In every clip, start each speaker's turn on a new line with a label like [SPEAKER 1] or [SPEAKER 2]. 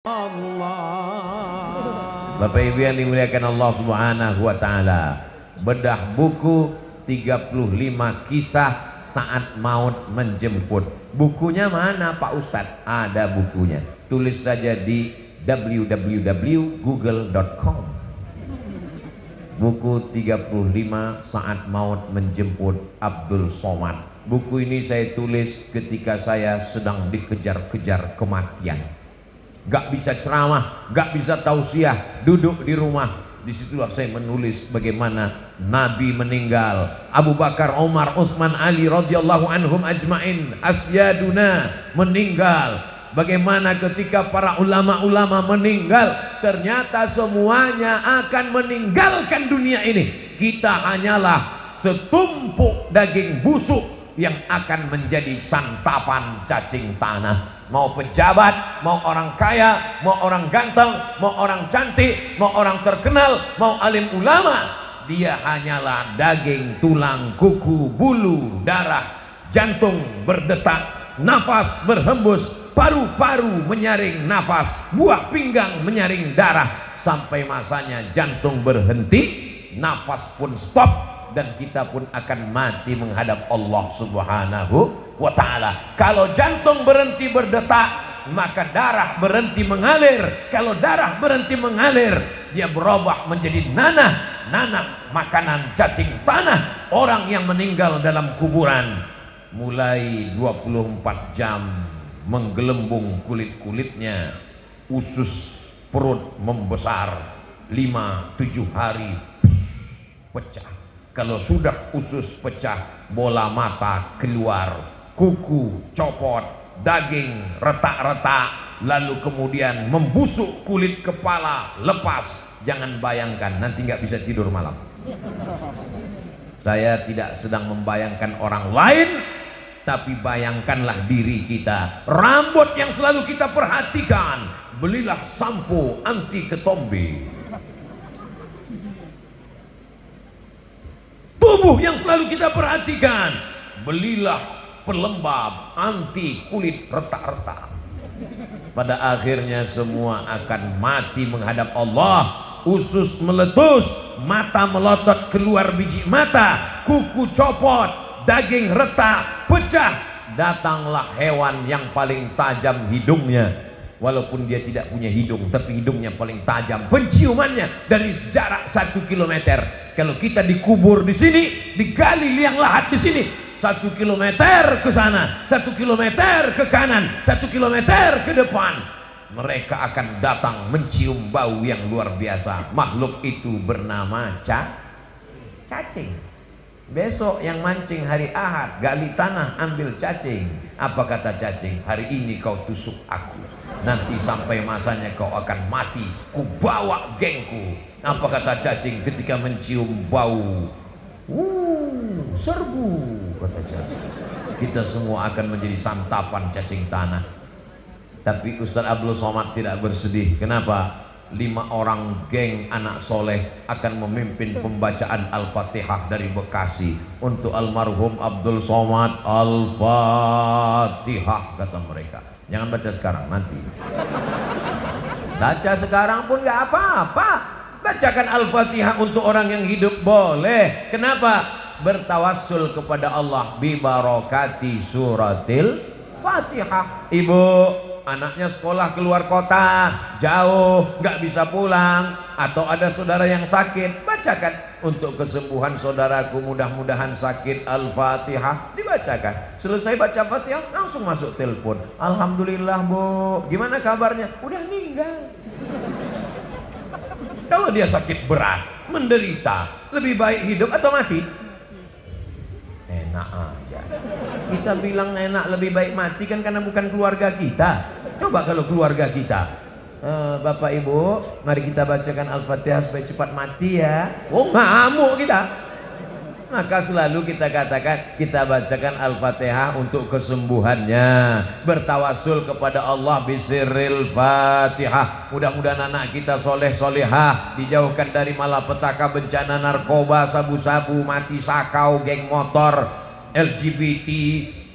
[SPEAKER 1] Allah.
[SPEAKER 2] Bapak Ibu yang dimuliakan Allah Subhanahu wa taala, bedah buku 35 kisah saat maut menjemput. Bukunya mana Pak Ustadz? Ada bukunya. Tulis saja di www.google.com. Buku 35 saat maut menjemput Abdul Somad. Buku ini saya tulis ketika saya sedang dikejar-kejar kematian. Gak bisa ceramah, gak bisa tausiah, duduk di rumah. Disitulah saya menulis bagaimana Nabi meninggal, Abu Bakar, Umar, Utsman, Ali radhiyallahu anhum ajmain, asyaduna meninggal. Bagaimana ketika para ulama-ulama meninggal, ternyata semuanya akan meninggalkan dunia ini. Kita hanyalah setumpuk daging busuk yang akan menjadi santapan cacing tanah. Mau pejabat, mau orang kaya, mau orang ganteng, mau orang cantik, mau orang terkenal, mau alim ulama, dia hanyalah daging, tulang, kuku, bulu, darah, jantung berdetak, nafas berhembus, paru-paru menyaring nafas, buah pinggang menyaring darah, sampai masanya jantung berhenti, nafas pun stop, dan kita pun akan mati menghadap Allah Subhanahu wa ta'ala. Kalau jantung berhenti berdetak, maka darah berhenti mengalir. Kalau darah berhenti mengalir, dia berubah menjadi nanah. Nanah makanan cacing tanah orang yang meninggal dalam kuburan. Mulai 24 jam menggelembung kulit-kulitnya, usus perut membesar, 5-7 hari pecah. Kalau sudah usus pecah, bola mata keluar, kuku copot, daging retak-retak, lalu kemudian membusuk kulit kepala, lepas. Jangan bayangkan, nanti nggak bisa tidur malam. Saya tidak sedang membayangkan orang lain, tapi bayangkanlah diri kita. Rambut yang selalu kita perhatikan, belilah sampo anti ketombe. Tubuh yang selalu kita perhatikan, belilah pelembab anti kulit retak-retak. Pada akhirnya semua akan mati menghadap Allah. Usus meletus, mata melotot keluar biji mata, kuku copot, daging retak, pecah. Datanglah hewan yang paling tajam hidungnya. Walaupun dia tidak punya hidung, tapi hidungnya paling tajam. Penciumannya dari jarak 1 kilometer. Kalau kita dikubur di sini, digali liang lahat di sini, 1 kilometer ke sana, 1 kilometer ke kanan, 1 kilometer ke depan, mereka akan datang mencium bau yang luar biasa. Makhluk itu bernama cacing. Besok yang mancing hari Ahad, gali tanah ambil cacing. Apa kata cacing? Hari ini kau tusuk aku, nanti sampai masanya kau akan mati, ku bawa gengku. Apa kata cacing ketika mencium bau? Serbu, kata cacing. Kita semua akan menjadi santapan cacing tanah. Tapi Ustaz Abdul Somad tidak bersedih. Kenapa? 5 orang geng anak soleh akan memimpin pembacaan Al-Fatihah dari Bekasi untuk almarhum Abdul Somad. Al-Fatihah, kata mereka. Jangan baca sekarang, nanti. Baca sekarang pun nggak apa-apa. Bacakan Al-Fatihah untuk orang yang hidup boleh. Kenapa? Bertawassul kepada Allah bi barakati suratil Fatihah. Ibu, anaknya sekolah keluar kota, jauh, nggak bisa pulang, atau ada saudara yang sakit, bacakan untuk kesembuhan saudaraku, mudah-mudahan sakit. Al-Fatihah dibacakan. Selesai baca Fatihah, langsung masuk telepon. Alhamdulillah Bu, gimana kabarnya? Udah meninggal. Kalau dia sakit berat, menderita, lebih baik hidup atau mati? Enak aja. Kita bilang enak lebih baik mati kan karena bukan keluarga kita. Coba kalau keluarga kita, Bapak Ibu, mari kita bacakan Al-Fatihah supaya cepat mati ya. Oh, ngamuk kita. Maka selalu kita katakan, kita bacakan Al-Fatihah untuk kesembuhannya. Bertawassul kepada Allah bisirril Fatihah. Mudah-mudahan anak kita soleh solehah, dijauhkan dari malapetaka, bencana narkoba, sabu-sabu, mati sakau, geng motor, LGBT,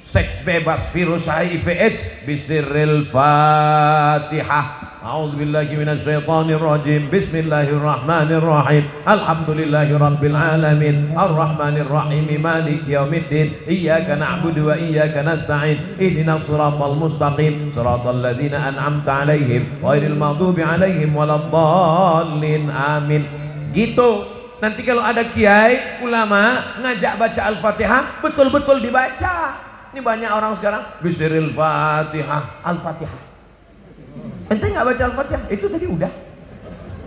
[SPEAKER 2] seks bebas, virus HIV AIDS. Bisirril Fatihah. A'udzubillahi minasyaitonirrajim. Bismillahirrahmanirrahim. Alhamdulillahirabbil alamin. Arrahmanirrahim. Maliki yaumiddin. Iyyaka na'budu wa iyyaka nasta'in. Ihdinas shiratal mustaqim. Shiratal ladzina an'amta 'alaihim ghairil maghdubi 'alaihim waladdallin. Amin. Gitu. Nanti kalau ada kiai, ulama ngajak baca Al-Fatihah, betul-betul dibaca. Ini banyak orang sekarang bisiril Fatihah, Al-Fatihah. Ente nggak baca Al-Fatihah? Itu tadi udah.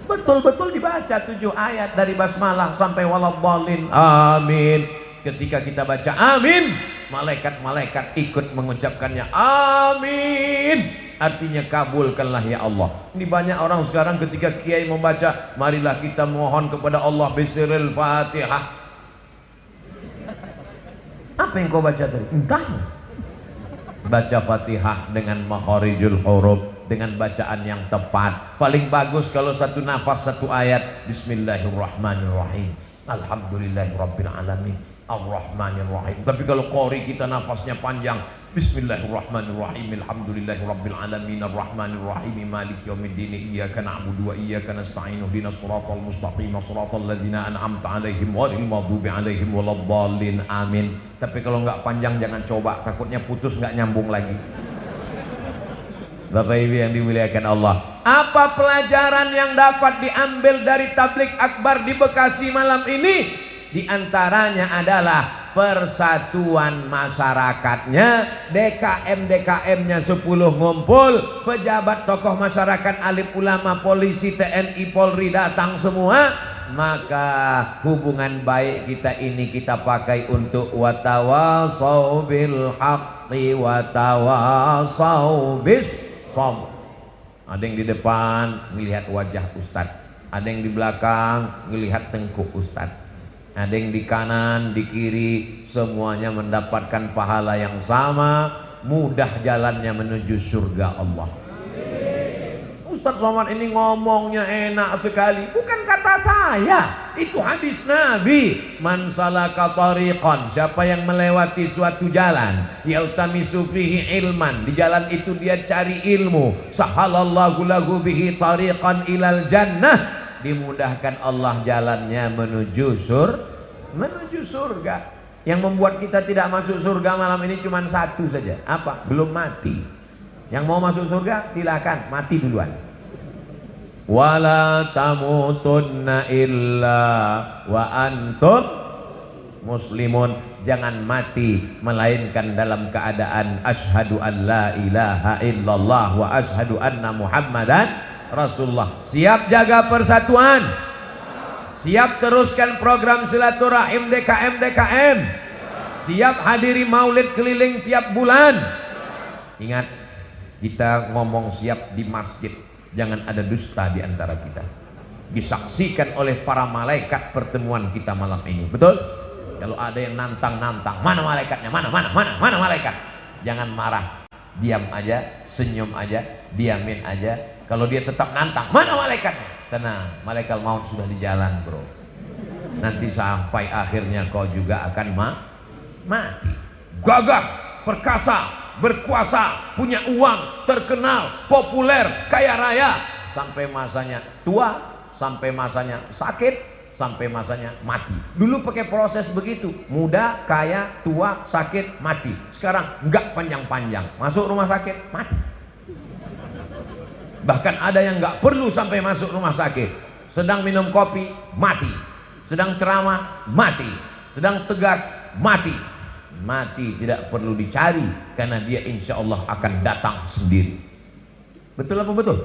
[SPEAKER 2] Betul-betul dibaca 7 ayat dari basmalah sampai waladdallin. Amin. Ketika kita baca amin, malaikat-malaikat ikut mengucapkannya amin. Artinya kabulkanlah ya Allah. Ini banyak orang sekarang ketika kiai membaca, marilah kita mohon kepada Allah bisiril Fatihah. Apa yang kau baca tadi? Entah. Baca Fatihah dengan makharijul huruf, dengan bacaan yang tepat. Paling bagus kalau satu nafas satu ayat. Bismillahirrahmanirrahim. Alhamdulillahirabbil alamin. Ar-Rahmanir-Rahim. Tapi kalau qori kita nafasnya panjang. Bismillahirrahmanirrahim. Alhamdulillahirabbil alamin. Ar-Rahmanir-Rahim. Maliki yaumiddin. Iyyaka na'budu wa iyyaka nasta'in. Ihdinas shiratal mustaqim. Shiratal ladzina an'amta 'alaihim ghairil maghdubi 'alaihim waladdallin. Amin. Tapi kalau enggak panjang jangan coba, takutnya putus enggak nyambung lagi. Bapak Ibu yang dimuliakan Allah, apa pelajaran yang dapat diambil dari tabligh akbar di Bekasi malam ini? Di antaranya adalah persatuan masyarakatnya, DKM-DKM-nya 10 ngumpul, pejabat tokoh masyarakat, alim ulama, polisi, TNI, Polri datang semua. Maka hubungan baik kita ini kita pakai untuk watawasau bil haqqi watawasau bis sabr. Ada yang di depan melihat wajah Ustadz, ada yang di belakang melihat tengkuk Ustadz, ada yang di kanan, di kiri, semuanya mendapatkan pahala yang sama, mudah jalannya menuju surga Allah. Ustadz Somad ini ngomongnya enak sekali. Bukan kata saya, itu hadis Nabi. Man salaka tariqan, siapa yang melewati suatu jalan, yaltamisu fihi ilman, di jalan itu dia cari ilmu, sahalallahu lahu bihi tariqan ilal jannah, dimudahkan Allah jalannya menuju surga. Yang membuat kita tidak masuk surga malam ini cuma satu saja. Apa? Belum mati. Yang mau masuk surga silakan mati duluan. Wala tamutunna illa wa antum muslimun. Jangan mati melainkan dalam keadaan asyhadu an la ilaha illallah wa asyhadu anna muhammadan rasulullah. Siap jaga persatuan, siap teruskan program silaturahim DKM, siap hadiri maulid keliling tiap bulan. Ingat, kita ngomong siap di masjid, jangan ada dusta di antara kita. Disaksikan oleh para malaikat pertemuan kita malam ini. Betul? Kalau ada yang nantang-nantang, mana malaikatnya? Mana malaikat? Jangan marah, diam aja, senyum aja, diamin aja. Kalau dia tetap nantang, mana malaikatnya? Tenang, malaikat maut sudah di jalan, bro. Nanti sampai akhirnya kau juga akan mati. Gagah, perkasa, berkuasa, punya uang, terkenal, populer, kaya raya, sampai masanya tua, sampai masanya sakit, sampai masanya mati. Dulu pakai proses begitu, muda, kaya, tua, sakit, mati. Sekarang enggak panjang-panjang, masuk rumah sakit, mati. Bahkan ada yang enggak perlu sampai masuk rumah sakit, sedang minum kopi, mati, sedang ceramah, mati, sedang tegas, mati. Mati tidak perlu dicari, karena dia insya Allah akan datang sendiri. Betul apa betul?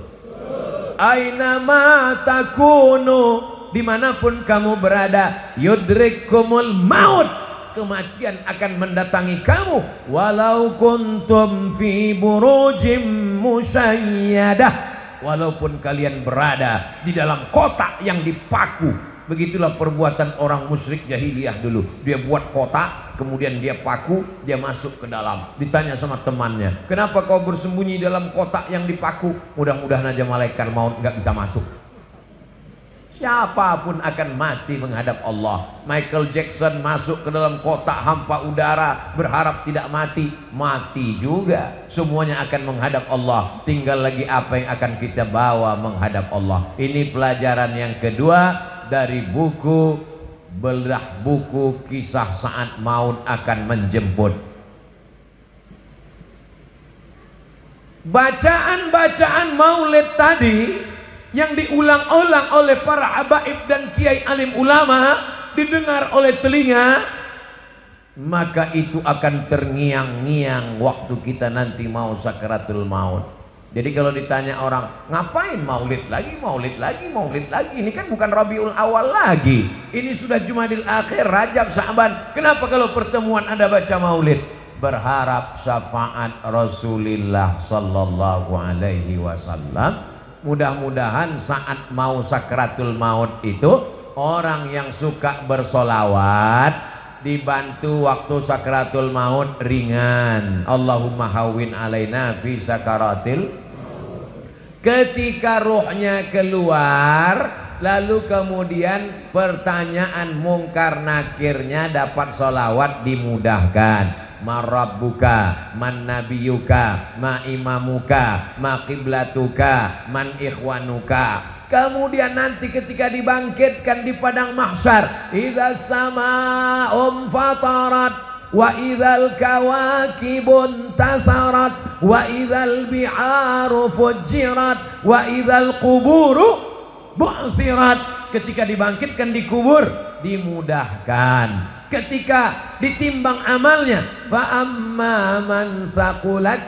[SPEAKER 2] Aina ma takunu, dimanapun kamu berada, yudrikumul maut, kematian akan mendatangi kamu. Walau kuntum fi burujim musayyadah, walaupun kalian berada di dalam kotak yang dipaku. Begitulah perbuatan orang musyrik jahiliyah dulu. Dia buat kotak, kemudian dia paku, dia masuk ke dalam. Ditanya sama temannya, kenapa kau bersembunyi dalam kotak yang dipaku? Mudah-mudahan aja malaikat maut nggak bisa masuk. Siapapun akan mati menghadap Allah. Michael Jackson masuk ke dalam kotak hampa udara, berharap tidak mati, mati juga. Semuanya akan menghadap Allah. Tinggal lagi apa yang akan kita bawa menghadap Allah. Ini pelajaran yang kedua dari buku, belah buku kisah saat maut akan menjemput. Bacaan-bacaan maulid tadi yang diulang-ulang oleh para habaib dan kiai alim ulama didengar oleh telinga, maka itu akan terngiang-ngiang waktu kita nanti mau sakaratul maut. Jadi kalau ditanya orang, ngapain maulid lagi, maulid lagi, maulid lagi? Ini kan bukan Rabiul Awal lagi. Ini sudah Jumadil Akhir, Rajab, Sa'ban. Kenapa kalau pertemuan ada baca maulid? Berharap syafaat Rasulullah sallallahu alaihi wasallam. Mudah-mudahan saat mau sakratul maut itu orang yang suka bersolawat dibantu waktu sakratul maut ringan. Allahumma hawwin alaina fi sakaratil. Ketika ruhnya keluar, lalu kemudian pertanyaan mungkar nakirnya dapat solawat dimudahkan. Marabbuka, man nabiyuka, ma imamuka, ma qiblatuka, man ikhwanuka. Kemudian nanti ketika dibangkitkan di padang mahsyar, idza samaa'um fatarat wa idzal kawakibun tasarat wa idzal bi'aru fujirat wa idzal quburu bu'thirat. Ketika dibangkitkan di kubur dimudahkan. Ketika ditimbang amalnya, fa amma man saqulat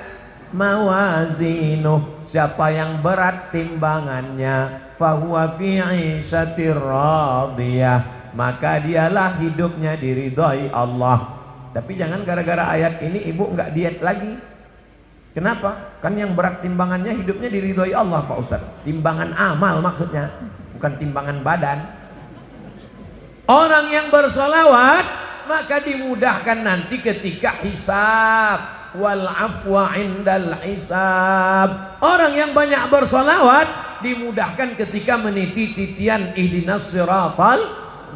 [SPEAKER 2] mawazinuh, siapa yang berat timbangannya, fa huwa fi 'ishatir radiyah, maka dialah hidupnya diridhoi Allah. Tapi jangan gara-gara ayat ini ibu enggak diet lagi. Kenapa? Kan yang berat timbangannya hidupnya diridhoi Allah Pak Ustaz. Timbangan amal maksudnya, bukan timbangan badan. Orang yang bersolawat maka dimudahkan nanti ketika hisab, wal afwa indal hisab. Orang yang banyak bersolawat dimudahkan ketika meniti titian ihdinas siratal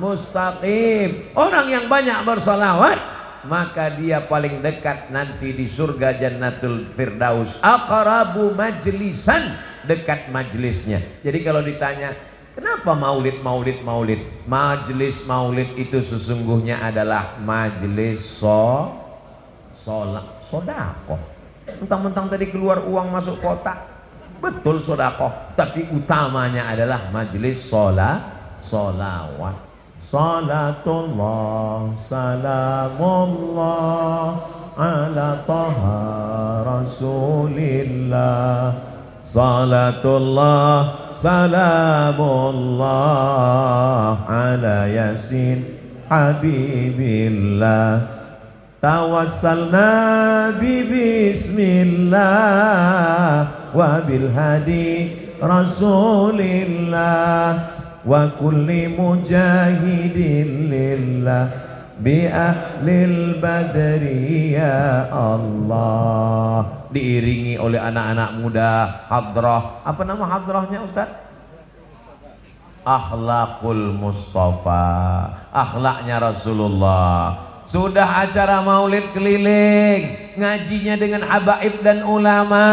[SPEAKER 2] mustaqim. Orang yang banyak bersolawat maka dia paling dekat nanti di surga Jannatul Firdaus. Aqrabu majlisan, dekat majlisnya. Jadi kalau ditanya, kenapa maulid? Majelis maulid itu sesungguhnya adalah majelis sodakoh. Mentang-mentang tadi keluar uang masuk kotak, betul sodakoh. Tapi utamanya adalah majelis solawat. Salatullah, salamullah ala taha rasulillah. Salatullah, salamullah ala yasin habibillah. Tawassalna bismillah wa bil hadi rasulillah wa kulli mujahidin lillah bi ahlil badri ya Allah. Diiringi oleh anak-anak muda hadrah. Apa nama hadrahnya Ustaz? Akhlakul Mustafa, akhlaknya Rasulullah. Sudah acara maulid keliling, ngajinya dengan habaib dan ulama,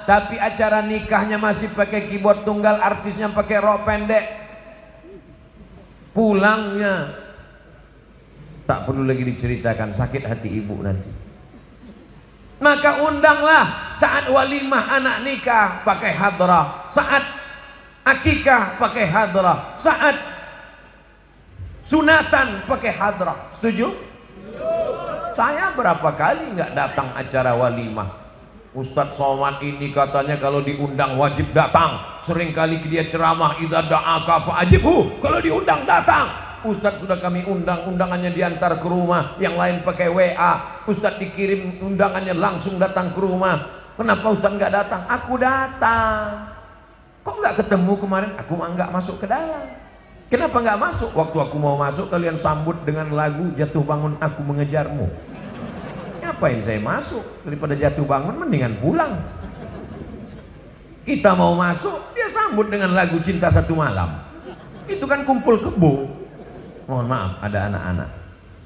[SPEAKER 2] tapi acara nikahnya masih pakai keyboard tunggal, artisnya pakai rok pendek. Pulangnya tak perlu lagi diceritakan, sakit hati ibu nanti. Maka undanglah saat walimah anak nikah pakai hadrah, saat akikah pakai hadrah, saat sunatan pakai hadrah. Setuju? Saya berapa kali nggak datang acara walimah. Ustadz Somad ini katanya kalau diundang wajib datang. Seringkali dia ceramah, idza da'aka fa'ajibhu, kalau diundang datang. Ustadz sudah kami undang, undangannya diantar ke rumah, yang lain pakai WA. Ustadz dikirim undangannya langsung datang ke rumah. Kenapa Ustadz nggak datang? Aku datang. Kok nggak ketemu kemarin? Aku nggak masuk ke dalam. Kenapa nggak masuk? Waktu aku mau masuk kalian sambut dengan lagu Jatuh Bangun Aku Mengejarmu. Ngapain saya masuk? Daripada jatuh bangun mendingan pulang. Kita mau masuk, dia sambut dengan lagu Cinta Satu Malam. Itu kan kumpul kebo. Mohon maaf, ada anak-anak.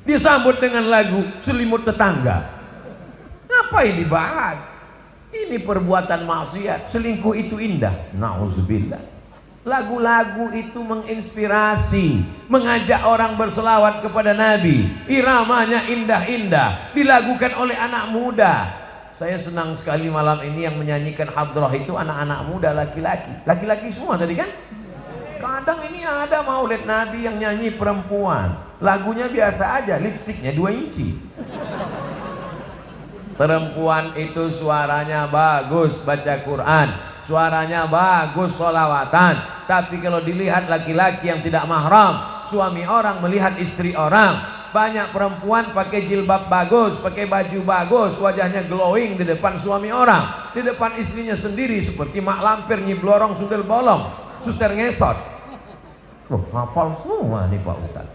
[SPEAKER 2] Disambut dengan lagu Selimut Tetangga. Ngapain dibahas? Ini perbuatan maksiat. Selingkuh itu indah. Nauzubillah. Lagu-lagu itu menginspirasi, mengajak orang berselawat kepada Nabi. Iramanya indah-indah, dilakukan oleh anak muda. Saya senang sekali malam ini yang menyanyikan hadrah itu anak-anak muda, laki-laki. Laki-laki semua tadi kan? Kadang ini ada maulid Nabi yang nyanyi perempuan. Lagunya biasa aja, lipstiknya 2 inci. Perempuan itu suaranya bagus baca Quran, suaranya bagus sholawatan. Tapi kalau dilihat laki-laki yang tidak mahram, suami orang melihat istri orang. Banyak perempuan pakai jilbab bagus, pakai baju bagus, wajahnya glowing di depan suami orang, di depan istrinya sendiri seperti mak lampir, nyiblorong, sundel bolong, suster ngesot. Hafal semua nih Pak Ustaz.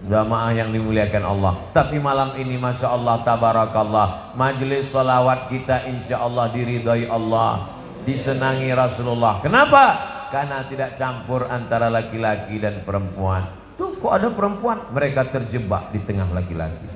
[SPEAKER 2] Jamaah yang dimuliakan Allah. Tapi malam ini Masya Allah tabarakallah, majelis salawat kita insya Allah diridhai Allah, disenangi Rasulullah. Kenapa? Karena tidak campur antara laki-laki dan perempuan. Tuh kok ada perempuan, mereka terjebak di tengah laki-laki.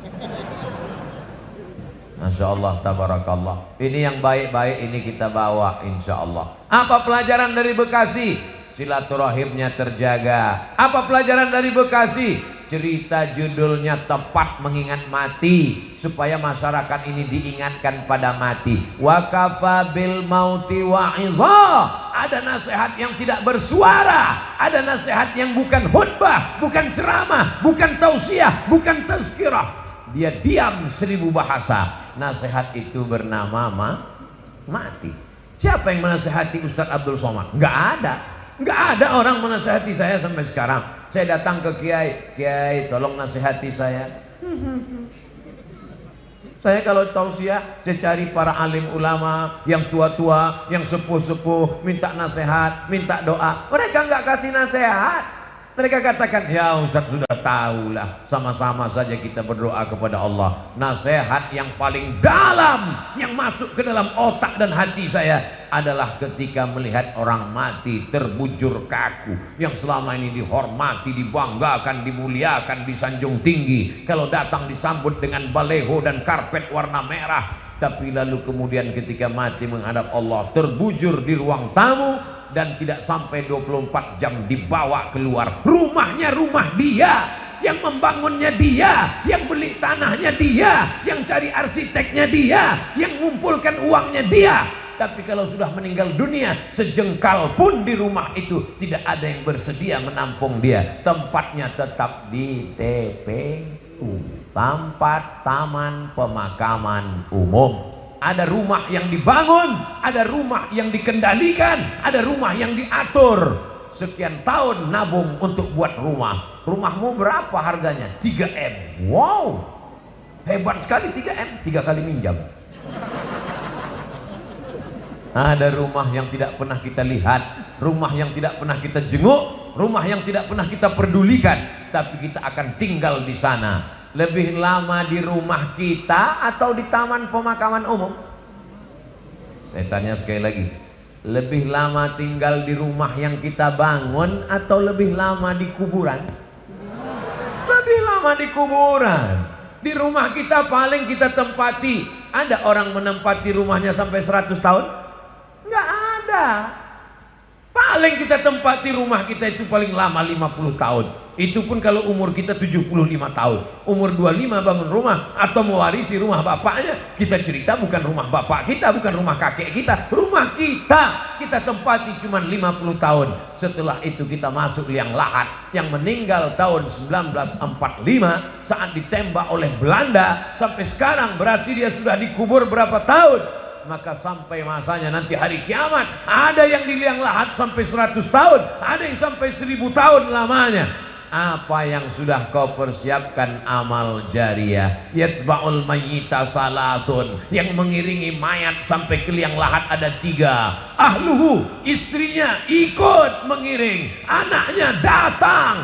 [SPEAKER 2] Masya Allah tabarakallah. Ini yang baik-baik ini kita bawa insya Allah. Apa pelajaran dari Bekasi? Silaturahimnya terjaga. Apa pelajaran dari Bekasi? Cerita judulnya tepat, mengingat mati, supaya masyarakat ini diingatkan pada mati. Wa kafa bil mauti wa'idha. Ada nasihat yang tidak bersuara, ada nasihat yang bukan khutbah, bukan ceramah, bukan tausiah, bukan tazkirah. Dia diam 1000 bahasa. Nasihat itu bernama mati. Siapa yang menasihati Ustadz Abdul Somad? Nggak ada. Nggak ada orang menasihati saya sampai sekarang. Saya datang ke Kiai, Kiai tolong nasihati saya. Saya kalau tausiah, saya cari para alim ulama yang tua-tua, yang sepuh-sepuh, minta nasihat, minta doa. Mereka nggak kasih nasihat. Mereka katakan, ya Ustaz sudah tahulah, sama-sama saja kita berdoa kepada Allah. Nasihat yang paling dalam yang masuk ke dalam otak dan hati saya adalah ketika melihat orang mati terbujur kaku, yang selama ini dihormati, dibanggakan, dimuliakan, disanjung tinggi. Kalau datang disambut dengan baleho dan karpet warna merah, tapi lalu kemudian ketika mati menghadap Allah terbujur di ruang tamu, dan tidak sampai 24 jam dibawa keluar. Rumahnya rumah dia, yang membangunnya dia, yang beli tanahnya dia, yang cari arsiteknya dia, yang mengumpulkan uangnya dia. Tapi kalau sudah meninggal dunia, sejengkal pun di rumah itu tidak ada yang bersedia menampung dia. Tempatnya tetap di TPU, tempat taman pemakaman umum. Ada rumah yang dibangun, ada rumah yang dikendalikan, ada rumah yang diatur. Sekian tahun nabung untuk buat rumah. Rumahmu berapa harganya? 3M. Wow, hebat sekali 3M, 3 kali minjam. Ada rumah yang tidak pernah kita lihat, rumah yang tidak pernah kita jenguk, rumah yang tidak pernah kita pedulikan, tapi kita akan tinggal di sana. Lebih lama di rumah kita atau di taman pemakaman umum? Saya tanya sekali lagi, lebih lama tinggal di rumah yang kita bangun atau lebih lama di kuburan? Lebih lama di kuburan. Di rumah kita paling kita tempati. Ada orang menempati rumahnya sampai 100 tahun? Nggak ada. Paling kita tempati rumah kita itu paling lama 50 tahun. Itu pun kalau umur kita 75 tahun. Umur 25 bangun rumah atau mewarisi rumah bapaknya. Kita cerita bukan rumah bapak kita, bukan rumah kakek kita, rumah kita tempati cuma 50 tahun. Setelah itu kita masuk liang lahat. Yang meninggal tahun 1945 saat ditembak oleh Belanda, sampai sekarang berarti dia sudah dikubur berapa tahun? Maka sampai masanya nanti hari kiamat, ada yang di liang lahat sampai 100 tahun, ada yang sampai 1000 tahun lamanya. Apa yang sudah kau persiapkan amal jariah? Yatsba'ul mayyita salatun, yang mengiringi mayat sampai ke liang lahat ada 3. Ahluhu, istrinya ikut mengiring, anaknya datang.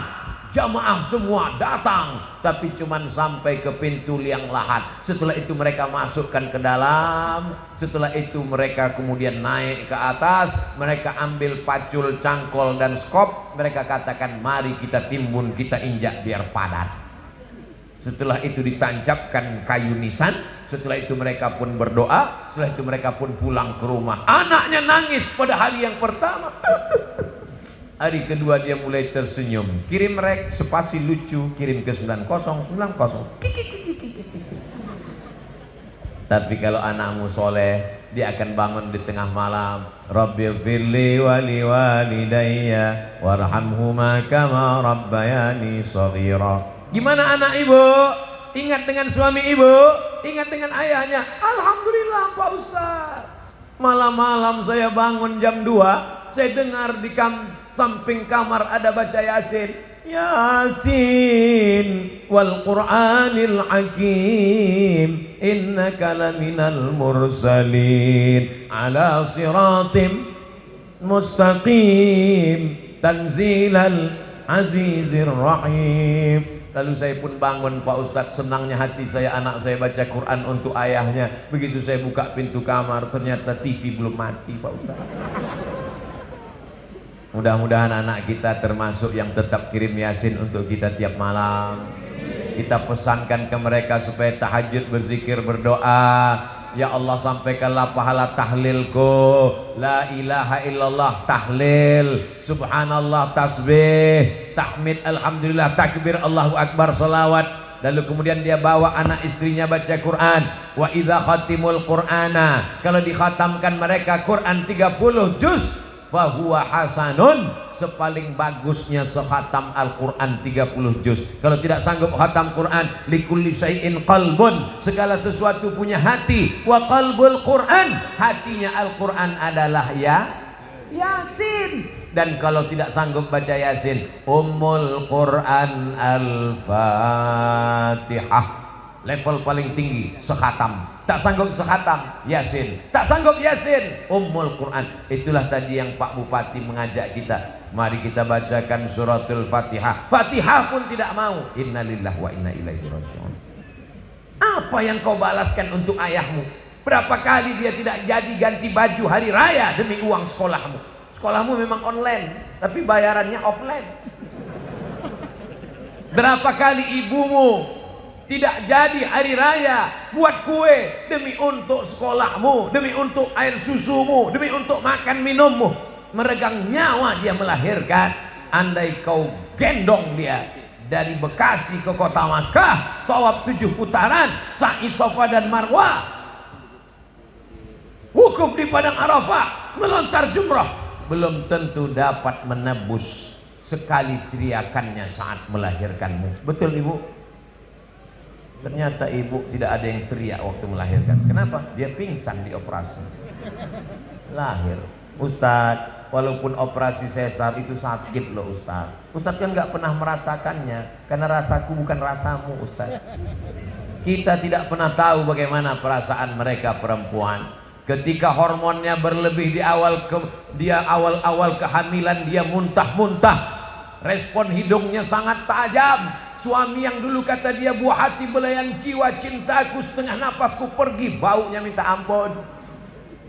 [SPEAKER 2] jamaah semua datang, tapi cuman sampai ke pintu liang lahat. Setelah itu mereka masukkan ke dalam, setelah itu mereka kemudian naik ke atas, mereka ambil pacul, cangkol dan skop, mereka katakan mari kita timbun, kita injak biar padat. Setelah itu ditancapkan kayu nisan. Setelah itu mereka pun berdoa. Setelah itu mereka pun pulang ke rumah. Anaknya nangis pada hari yang pertama. Hari kedua dia mulai tersenyum. Kirim rek spasi lucu, kirim ke 9090. Tapi kalau anakmu soleh, dia akan bangun di tengah malam. Rabbighfirli wa liwalidayya warhamhuma kama rabbayani shaghira. Gimana anak ibu? Ingat dengan suami ibu? Ingat dengan ayahnya? Alhamdulillah Pak Ustaz. Malam-malam saya bangun jam 2, saya dengar di samping kamar ada baca Yasin. Yasin wal Qur'anil Hakim innaka laminal mursalin ala siratim mustaqim tanzilal azizir rahim. Lalu saya pun bangun Pak Ustadz, senangnya hati saya, anak saya baca Quran untuk ayahnya. Begitu saya buka pintu kamar, ternyata TV belum mati Pak Ustadz. Mudah-mudahan anak kita termasuk yang tetap kirim Yasin untuk kita tiap malam. Kita pesankan ke mereka supaya tahajud, berzikir, berdoa. Ya Allah, sampaikanlah pahala tahlilku. La ilaha illallah tahlil, subhanallah tasbih, tahmid, alhamdulillah, takbir, Allahu akbar, salawat. Lalu kemudian dia bawa anak istrinya baca Quran. Wa idza khatimul qur'ana, kalau dikhatamkan mereka Quran 30 juz, fahuwa hasanun, sepaling bagusnya sekhatam Al-Quran 30 juz. Kalau tidak sanggup khatam Quran, likulli syai'in qalbun, segala sesuatu punya hati. Wa qalbul Quran, hatinya Al-Quran adalah Yasin. Dan kalau tidak sanggup baca Yasin, Ummul Quran Al-Fatihah, level paling tinggi sekhatam. Tak sanggup sekhatam Yasin, tak sanggup Yasin, Ummul Quran. Itulah tadi yang Pak Bupati mengajak kita, mari kita bacakan suratul Fatihah. Fatihah pun tidak mau. Innalillahi wa inna ilaihi raji'un. Apa yang kau balaskan untuk ayahmu? Berapa kali dia tidak jadi ganti baju hari raya demi uang sekolahmu? Sekolahmu memang online, tapi bayarannya offline. Berapa kali ibumu tidak jadi hari raya buat kue demi untuk sekolahmu, demi untuk air susumu, demi untuk makan minummu. Meregang nyawa dia melahirkan. Andai kau gendong dia dari Bekasi ke kota Makkah, tawaf 7 putaran, sa'i Safa dan Marwah, wukuf di padang Arafah, melontar jumrah, belum tentu dapat menebus sekali teriakannya saat melahirkanmu. Betul ibu? Ternyata ibu tidak ada yang teriak waktu melahirkan. Kenapa? Dia pingsan di operasi. Lahir. Ustadz, walaupun operasi sesar itu sakit loh Ustadz. Ustadz kan nggak pernah merasakannya, karena rasaku bukan rasamu Ustadz. Kita tidak pernah tahu bagaimana perasaan mereka perempuan. Ketika hormonnya berlebih di awal kehamilan, dia muntah-muntah. Respon hidungnya sangat tajam. Suami yang dulu kata dia buah hati belayan jiwa cintaku, setengah napasku pergi, baunya minta ampun.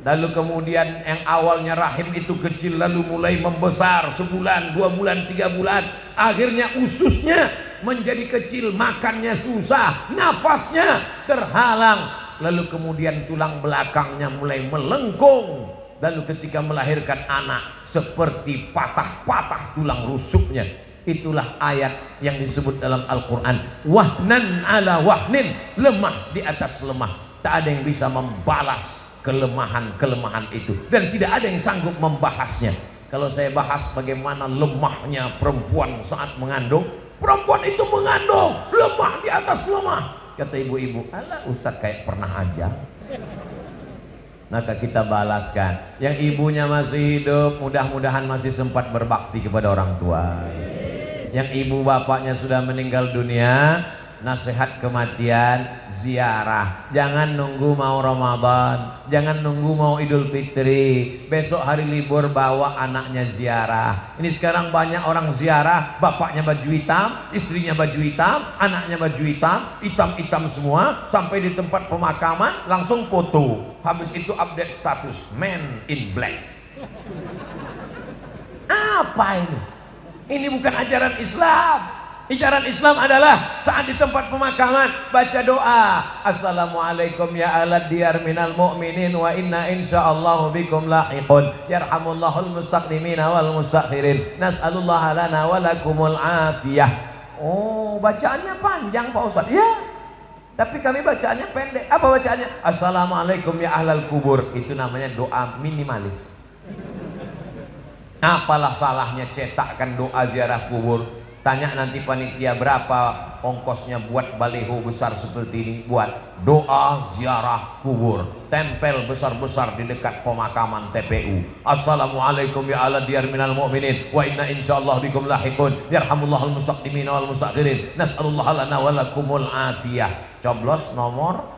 [SPEAKER 2] Lalu kemudian yang awalnya rahim itu kecil, lalu mulai membesar, sebulan, 2 bulan, 3 bulan. Akhirnya ususnya menjadi kecil, makannya susah, napasnya terhalang. Lalu kemudian tulang belakangnya mulai melengkung. Lalu ketika melahirkan anak, seperti patah-patah tulang rusuknya. Itulah ayat yang disebut dalam Al-Quran, wahnan ala wahnin, lemah di atas lemah. Tak ada yang bisa membalas kelemahan-kelemahan itu, dan tidak ada yang sanggup membahasnya. Kalau saya bahas bagaimana lemahnya perempuan saat mengandung, perempuan itu mengandung lemah di atas lemah. Kata ibu-ibu, alah Ustadz kayak pernah aja. Maka kita balaskan. Yang ibunya masih hidup, mudah-mudahan masih sempat berbakti kepada orang tua. Yang ibu bapaknya sudah meninggal dunia, nasihat kematian, ziarah. Jangan nunggu mau Ramadan, jangan nunggu mau Idul Fitri. Besok hari libur bawa anaknya ziarah. Ini sekarang banyak orang ziarah, bapaknya baju hitam, istrinya baju hitam, anaknya baju hitam, hitam-hitam semua. Sampai di tempat pemakaman langsung foto. Habis itu update status man in black. Apa ini? Ini bukan ajaran Islam. Ajaran Islam adalah saat di tempat pemakaman baca doa, assalamualaikum ya alad diyar minal mu'minin wa inna insyaallahu bikum lahiqun yarhamullahul mustaqdimina wal mustakhirin nas'alullaha lana wa lakumul afiyah. Oh, bacaannya panjang Pak Ustaz. Ya, tapi kami bacaannya pendek. Apa bacaannya? Assalamualaikum ya ahlal kubur. Itu namanya doa minimalis. Apalah salahnya cetakkan doa ziarah kubur? Tanya nanti panitia berapa ongkosnya buat baliho besar seperti ini, buat doa ziarah kubur, tempel besar-besar di dekat pemakaman TPU. Assalamualaikum ya ala diyar minal mu'minin wa inna insyaallah bikum lahiqun yarhamullahul mustaqdimin wal mustakhirin nas'alullaha lana wa lakumul afiyah. Coblos nomor.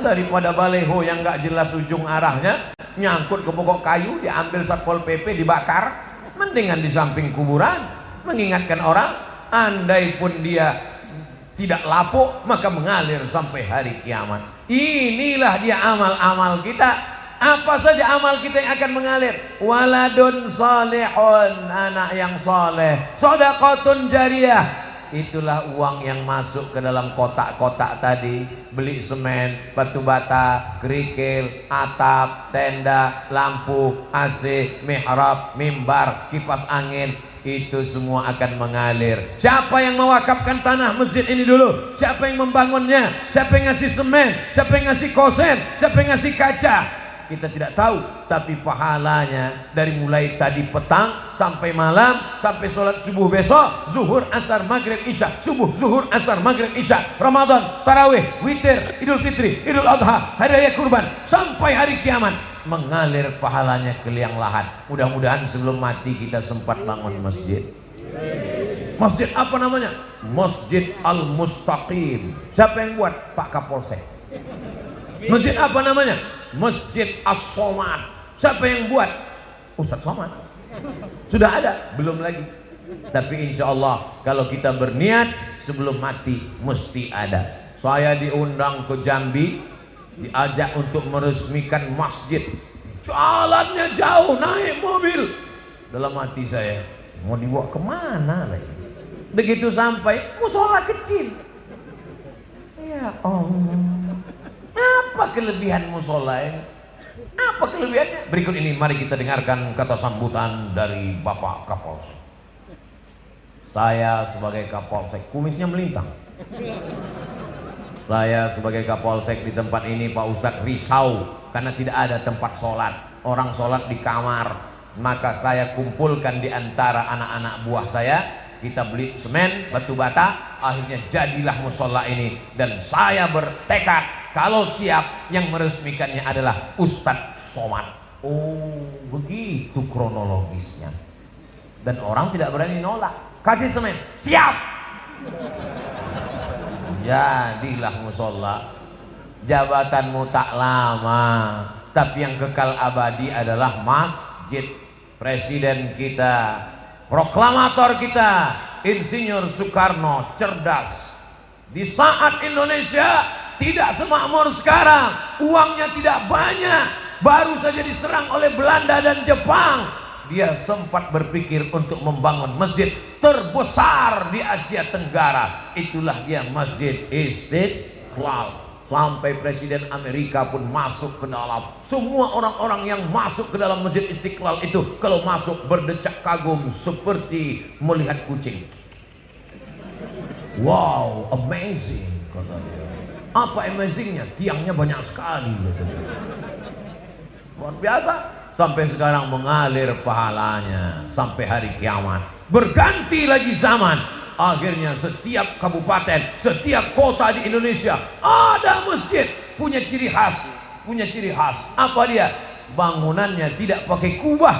[SPEAKER 2] Daripada baliho yang gak jelas ujung arahnya, nyangkut ke pokok kayu, diambil Satpol PP, dibakar. Mendingan di samping kuburan, mengingatkan orang. Andai pun dia tidak lapuk, maka mengalir sampai hari kiamat. Inilah dia amal-amal kita. Apa saja amal kita yang akan mengalir? Waladun salihun, anak yang soleh, shadaqatun jariyah. Itulah uang yang masuk ke dalam kotak-kotak tadi. Beli semen, batu bata, kerikil, atap, tenda, lampu, AC, mihrab, mimbar, kipas angin. Itu semua akan mengalir. Siapa yang mewakafkan tanah masjid ini dulu? Siapa yang membangunnya? Siapa yang ngasih semen? Siapa yang ngasih kosen? Siapa yang ngasih kaca? Kita tidak tahu, tapi pahalanya dari mulai tadi petang sampai malam, sampai sholat subuh besok, zuhur, asar, maghrib, isya, subuh, zuhur, asar, maghrib, isya, Ramadan, tarawih, witir, Idul Fitri, Idul Adha, hari raya kurban, sampai hari kiamat, mengalir pahalanya ke liang lahat. Mudah-mudahan sebelum mati kita sempat bangun masjid. Masjid apa namanya? Masjid Al-Mustaqim. Siapa yang buat? Pak Kapolsek. Masjid apa namanya? Masjid As-Somad. Siapa yang buat? Ustaz Somad. Sudah ada? Belum lagi. Tapi insya Allah kalau kita berniat sebelum mati mesti ada. Saya diundang ke Jambi, diajak untuk meresmikan masjid. Jalannya jauh, naik mobil. Dalam hati saya, mau dibawa kemana lagi? Begitu sampai, musola kecil. Ya Allah. Apa kelebihan musola ini? Apa kelebihannya? Berikut ini mari kita dengarkan kata sambutan dari Bapak Kapolsek. Saya sebagai Kapolsek, kumisnya melintang. Saya sebagai Kapolsek di tempat ini Pak Ustadz risau karena tidak ada tempat sholat. Orang sholat di kamar. Maka saya kumpulkan di antara anak-anak buah saya. Kita beli semen, batu bata. Akhirnya jadilah musola ini. Dan saya bertekad kalau siap, yang meresmikannya adalah Ustadz Somad. Oh, begitu kronologisnya. Dan orang tidak berani nolak. Kasih semen, siap. Jadilah musola. Jabatanmu tak lama, tapi yang kekal abadi adalah masjid. Presiden kita, proklamator kita, Insinyur Soekarno cerdas. Di saat Indonesia tidak semakmur sekarang, uangnya tidak banyak, baru saja diserang oleh Belanda dan Jepang, dia sempat berpikir untuk membangun masjid terbesar di Asia Tenggara. Itulah dia Masjid Istiqlal. Sampai Presiden Amerika pun masuk ke dalam. Semua orang-orang yang masuk ke dalam Masjid Istiqlal itu kalau masuk berdecak kagum seperti melihat kucing. Wow, amazing kata dia. Apa amazingnya? Tiangnya banyak sekali. Luar biasa. Sampai sekarang mengalir pahalanya sampai hari kiamat. Berganti lagi zaman. Akhirnya setiap kabupaten, setiap kota di Indonesia ada masjid. Punya ciri khas. Punya ciri khas. Apa dia? Bangunannya tidak pakai kubah,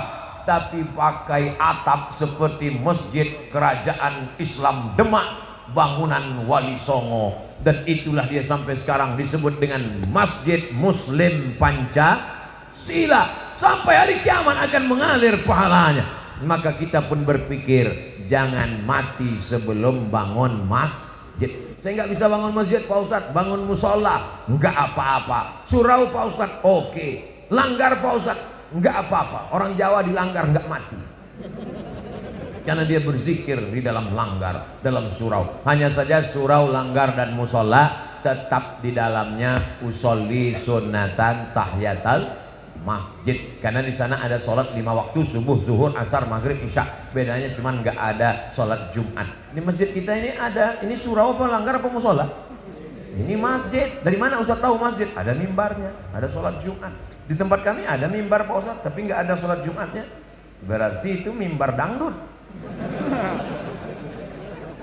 [SPEAKER 2] tapi pakai atap seperti masjid kerajaan Islam Demak. bangunan Wali Songo, dan itulah dia sampai sekarang disebut dengan Masjid Muslim Pancasila. Sampai hari kiamat akan mengalir pahalanya. Maka kita pun berpikir, jangan mati sebelum bangun masjid. Saya nggak bisa bangun masjid Pak Ustadz, bangun musola nggak apa-apa, surau Pak Ustadz oke, langgar Pak Ustadz nggak apa-apa. Orang Jawa dilanggar nggak mati, karena dia berzikir di dalam langgar, dalam surau. Hanya saja surau, langgar dan musola tetap di dalamnya usolli sunatan tahiyatal masjid, karena di sana ada sholat 5 waktu, subuh, zuhur, asar, maghrib, isya. Bedanya cuma nggak ada sholat Jumat. Di masjid kita ini ada, ini surau apa langgar apa musola? Ini masjid. Dari mana Ustaz tahu masjid? Ada mimbarnya, ada sholat Jumat. Di tempat kami ada mimbar Pak Ustaz, tapi nggak ada sholat Jumatnya. Berarti itu mimbar dangdut.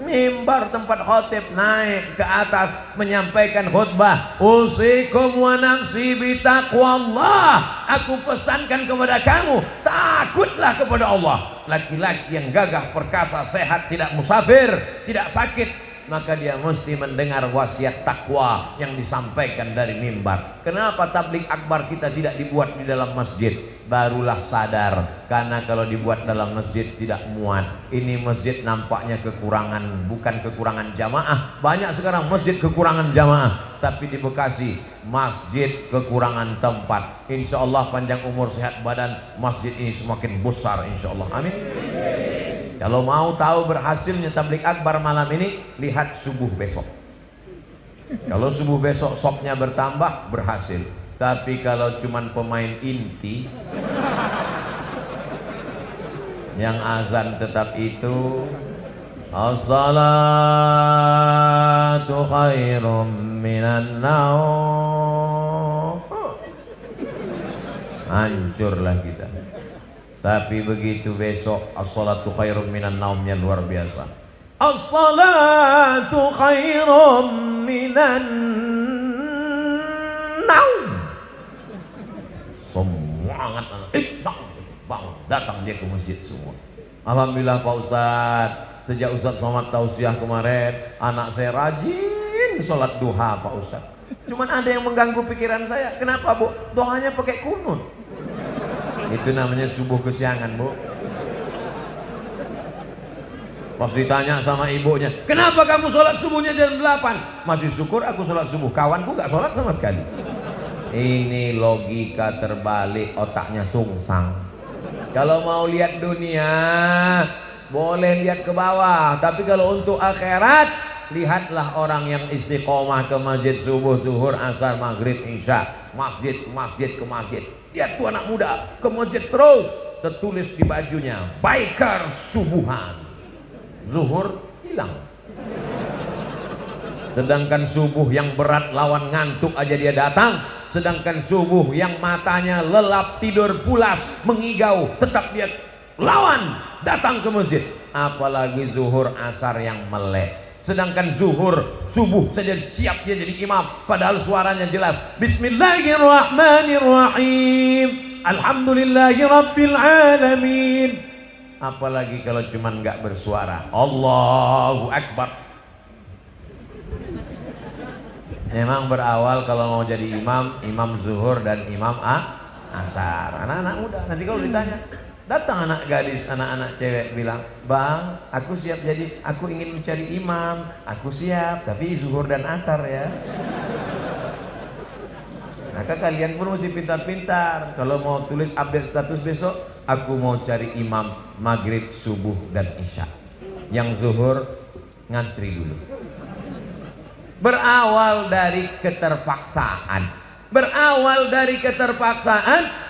[SPEAKER 2] Mimbar tempat khotib naik ke atas menyampaikan khutbah. Usikum wa nafsi bitaqwallah. Aku pesankan kepada kamu, takutlah kepada Allah. Laki-laki yang gagah perkasa, sehat, tidak musafir, tidak sakit, maka dia mesti mendengar wasiat takwa yang disampaikan dari mimbar. Kenapa tabligh akbar kita tidak dibuat di dalam masjid? Barulah sadar, karena kalau dibuat dalam masjid tidak muat. Ini masjid nampaknya kekurangan, bukan kekurangan jamaah. Banyak sekarang masjid kekurangan jamaah, tapi di Bekasi masjid kekurangan tempat. Insya Allah panjang umur sehat badan, masjid ini semakin besar insya Allah. Amin. Kalau mau tahu berhasilnya tabligh akbar malam ini, lihat subuh besok. Kalau subuh besok sopnya bertambah, berhasil. Tapi kalau cuman pemain inti yang azan tetap itu, as-salatu khairum minan naum, hancurlah kita. Tapi begitu besok as-salatu khairum minan naumnya luar biasa. As-salatu khairum minan naum. Semua anak-anak bangun, datang dia ke masjid semua. Alhamdulillah Pak Ustadz, sejak Ustadz Somad tausiah kemarin, anak saya rajin sholat duha Pak Ustadz. Cuman ada yang mengganggu pikiran saya. Kenapa Bu? Doanya pakai kunut. Itu namanya subuh kesiangan Bu. Pas ditanya sama ibunya, kenapa kamu sholat subuhnya jam 8? Masih syukur aku sholat subuh, kawanku gak sholat sama sekali. Ini logika terbalik, otaknya sungsang. Kalau mau lihat dunia boleh lihat ke bawah, tapi kalau untuk akhirat, lihatlah orang yang istiqomah ke masjid subuh, zuhur, asar, maghrib, isya, masjid ke masjid. Lihat tuh anak muda ke masjid terus, tertulis di bajunya biker subuhan, zuhur hilang. Sedangkan subuh yang berat lawan ngantuk aja dia datang. Sedangkan subuh yang matanya lelap, tidur pulas, mengigau, tetap dia lawan datang ke masjid. Apalagi zuhur, asar yang melek. Sedangkan zuhur, subuh saja siap dia jadi imam, padahal suaranya jelas. Bismillahirrahmanirrahim, alhamdulillahi rabbil alamin. Apalagi kalau cuman nggak bersuara, Allahu Akbar. Memang berawal kalau mau jadi imam, imam zuhur dan imam asar. Anak-anak muda, nanti kalau ditanya, datang anak gadis, anak-anak cewek bilang, bang, aku siap jadi, aku ingin mencari imam, aku siap, tapi zuhur dan asar ya. Maka kalian pun mesti pintar-pintar. Kalau mau tulis update status besok, aku mau cari imam maghrib, subuh dan isya. Yang zuhur ngantri dulu. Berawal dari keterpaksaan,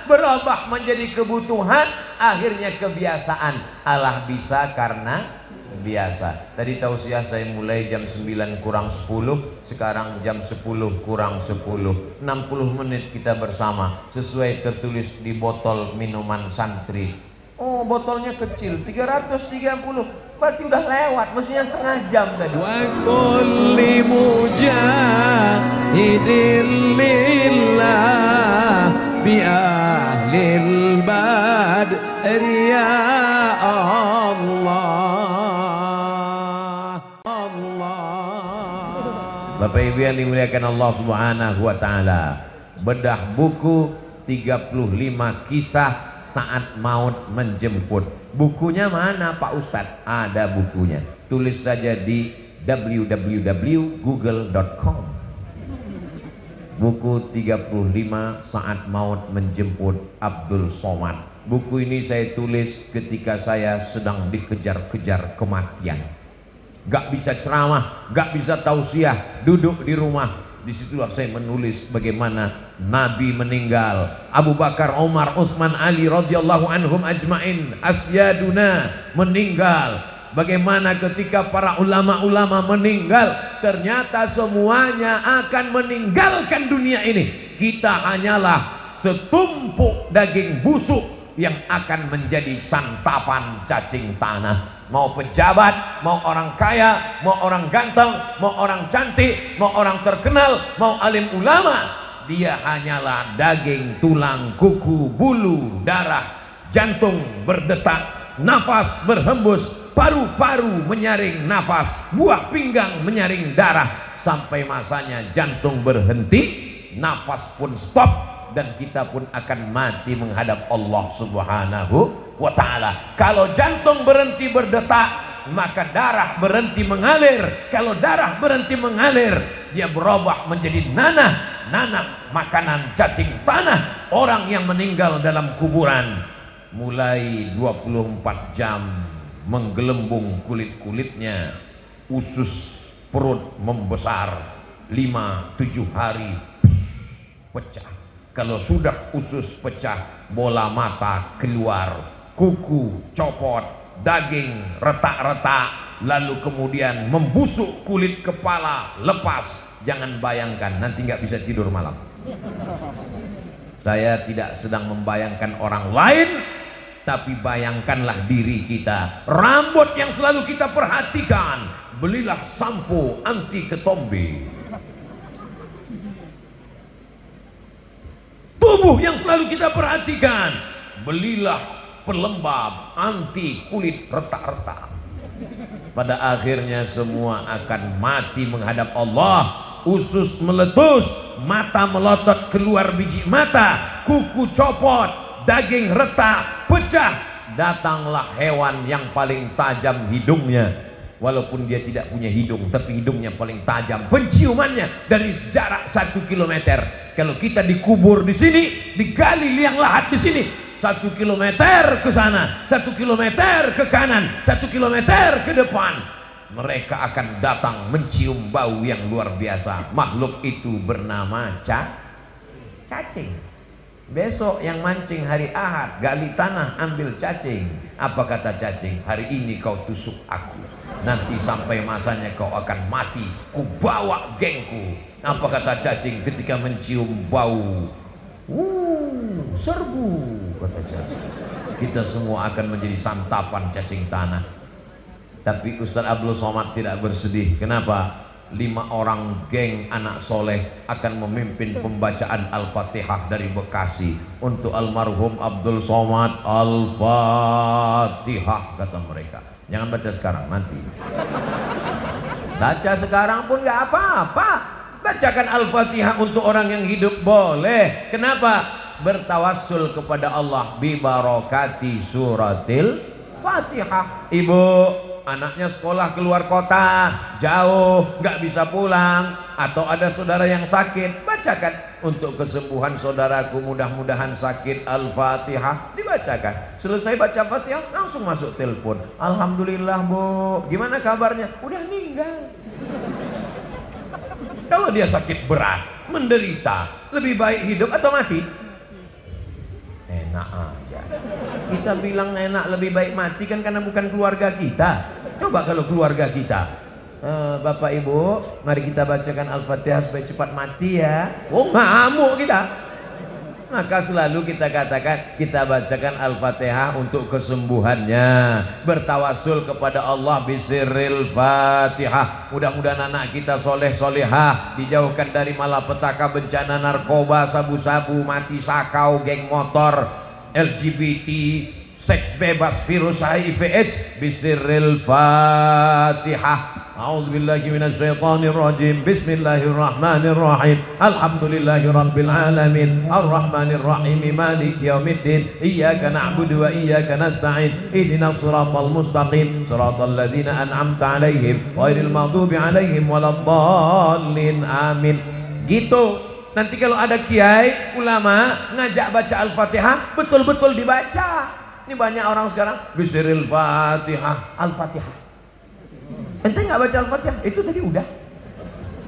[SPEAKER 2] berubah menjadi kebutuhan, akhirnya kebiasaan. Allah bisa karena biasa. Tadi tausiah saya mulai jam 9 kurang 10, sekarang jam 10 kurang 10. 60 menit kita bersama, sesuai tertulis di botol minuman santri. Oh, botolnya kecil, 330. Berarti udah lewat, mestinya setengah jam tadi.
[SPEAKER 1] Wa kulli mujahidin lillah bi ahlil badr ya Allah.
[SPEAKER 2] Bapak Ibu yang dimuliakan Allah Subhanahu wa taala. Bedah buku 35 kisah saat maut menjemput. Bukunya mana Pak Ustadz? Ada bukunya. Tulis saja di www.google.com. Buku 35 saat maut menjemput Abdul Somad. Buku ini saya tulis ketika saya sedang dikejar-kejar kematian. Gak bisa ceramah, gak bisa tausiah, duduk di rumah. Disitulah saya menulis bagaimana Nabi meninggal, Abu Bakar, Umar, Utsman, Ali radhiyallahu anhum ajmain, asyaduna meninggal. Bagaimana ketika para ulama-ulama meninggal, ternyata semuanya akan meninggalkan dunia ini. Kita hanyalah setumpuk daging busuk yang akan menjadi santapan cacing tanah. Mau pejabat, mau orang kaya, mau orang ganteng, mau orang cantik, mau orang terkenal, mau alim ulama, dia hanyalah daging, tulang, kuku, bulu, darah, jantung berdetak, nafas berhembus, paru-paru menyaring nafas, buah pinggang menyaring darah, sampai masanya jantung berhenti, nafas pun stop, dan kita pun akan mati menghadap Allah Subhanahu wa ta'ala. Kalau jantung berhenti berdetak, maka darah berhenti mengalir. Kalau darah berhenti mengalir, dia berubah menjadi nanah. Nanah makanan cacing tanah orang yang meninggal dalam kuburan. Mulai 24 jam menggelembung kulit-kulitnya, usus perut membesar, 5-7 hari pecah. Kalau sudah usus pecah, bola mata keluar, kuku copot, daging retak-retak, lalu kemudian membusuk kulit kepala, lepas. Jangan bayangkan, nanti nggak bisa tidur malam. Saya tidak sedang membayangkan orang lain, tapi bayangkanlah diri kita. Rambut yang selalu kita perhatikan, belilah sampo anti ketombe. Tubuh yang selalu kita perhatikan, belilah pelembab anti kulit retak-retak. Pada akhirnya semua akan mati menghadap Allah. Usus meletus, mata melotot keluar biji mata, kuku copot, daging retak, pecah. Datanglah hewan yang paling tajam hidungnya. Walaupun dia tidak punya hidung, tapi hidungnya paling tajam. Penciumannya dari jarak 1 kilometer. Kalau kita dikubur di sini, digali liang lahat di sini, 1 kilometer ke sana, 1 kilometer ke kanan, 1 kilometer ke depan, mereka akan datang mencium bau yang luar biasa. Makhluk itu bernama cacing. Besok yang mancing hari Ahad, gali tanah, ambil cacing. Apa kata cacing? Hari ini kau tusuk aku, nanti sampai masanya kau akan mati, ku bawa gengku. Apa kata cacing ketika mencium bau? Serbu, kata cacing. Kita semua akan menjadi santapan cacing tanah. Tapi Ustaz Abdul Somad tidak bersedih. Kenapa? 5 orang geng anak soleh akan memimpin pembacaan Al-Fatihah dari Bekasi untuk almarhum Abdul Somad. Al-Fatihah, kata mereka. Jangan baca sekarang, nanti. Baca sekarang pun nggak apa-apa. Bacakan Al-Fatihah untuk orang yang hidup boleh. Kenapa? Bertawassul kepada Allah bi barakati suratil Fatihah. Ibu, anaknya sekolah keluar kota, jauh, nggak bisa pulang, atau ada saudara yang sakit, bacakan untuk kesembuhan saudaraku, mudah-mudahan sakit. Al-Fatihah dibacakan. Selesai baca Fatihah, langsung masuk telepon. Alhamdulillah Bu, gimana kabarnya? Udah meninggal. Kalau dia sakit berat, menderita, lebih baik hidup atau mati? Enak aja. Kita bilang enak lebih baik mati kan karena bukan keluarga kita. Coba kalau keluarga kita, Bapak Ibu, mari kita bacakan Al-Fatihah supaya cepat mati ya. Oh, ngamuk kita. Maka selalu kita katakan, kita bacakan Al-Fatihah untuk kesembuhannya. Bertawassul kepada Allah bisirril Fatihah. Mudah-mudahan anak kita soleh solehah, dijauhkan dari malapetaka, bencana narkoba, sabu-sabu, mati sakau, geng motor, LGBT, seks bebas, virus HIV AIDS. Bisirril Fatihah. A'udzubillahi minasyaitonirrajim. Bismillahirrahmanirrahim. Alhamdulillahi rabbil alamin. Arrahmanirrahim. Maliki yaumiddin. Iyyaka na'budu wa iyyaka nasta'in. Ihdinas siratal mustaqim. Siratal ladzina an'amta 'alaihim ghairil maghdubi 'alaihim waladdallin. Amin. Gitu. Nanti kalau ada kiai, ulama ngajak baca Al-Fatihah, betul-betul dibaca. Ini banyak orang sekarang bismillahil Fatihah, Al-Fatihah. Ente nggak baca Al-Fatihah? Itu tadi udah.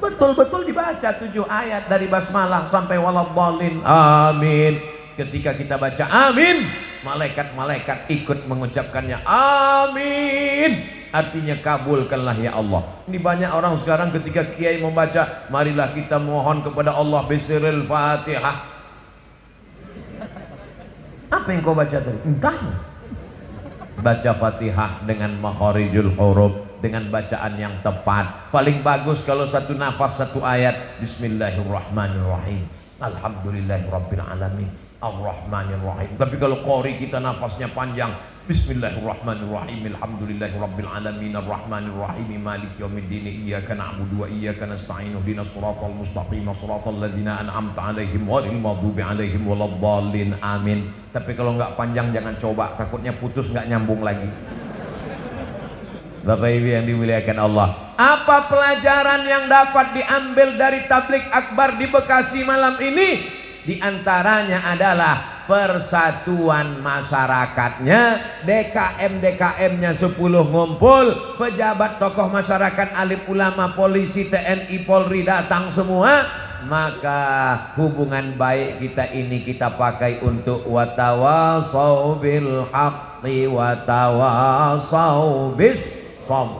[SPEAKER 2] Betul-betul dibaca 7 ayat dari basmalah sampai waladdallin. Amin. Ketika kita baca amin, malaikat-malaikat ikut mengucapkannya amin. Artinya kabulkanlah ya Allah. Ini banyak orang sekarang ketika kiai membaca, marilah kita mohon kepada Allah bismillahil Fatihah. Apa yang kau baca tadi? Entah. Baca Fatihah dengan makharijul huruf, dengan bacaan yang tepat. Paling bagus kalau satu nafas satu ayat. Bismillahirrahmanirrahim. Alhamdulillahirabbil alamin. Ar-Rahmanirrahim. Tapi kalau qori kita nafasnya panjang. Bismillahirrahmanirrahim. Alhamdulillahirabbil alamin. Ar-Rahmanirrahim. Maliki yaumiddin. Iyyaka na'budu wa iyyaka nasta'in. Ihdinas siratal mustaqim. Shiratal ladzina an'amta 'alaihim ghairil maghdubi 'alaihim waladdallin. Amin. Tapi kalau enggak panjang jangan coba, takutnya putus enggak nyambung lagi. Bapak Ibu yang dimuliakan Allah, apa pelajaran yang dapat diambil dari tablik akbar di Bekasi malam ini? Di antaranya adalah persatuan masyarakatnya, DKM-DKM-nya 10 ngumpul, pejabat tokoh masyarakat, alim ulama, polisi, TNI, Polri datang semua. Maka hubungan baik kita ini kita pakai untuk watawasau bil haqqi watawasau bis sabr.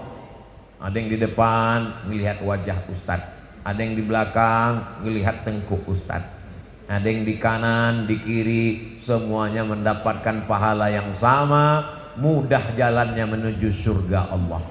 [SPEAKER 2] Ada yang di depan melihat wajah Ustadz, ada yang di belakang melihat tengkuk Ustadz, ada yang di kanan, di kiri, semuanya mendapatkan pahala yang sama, mudah jalannya menuju surga Allah.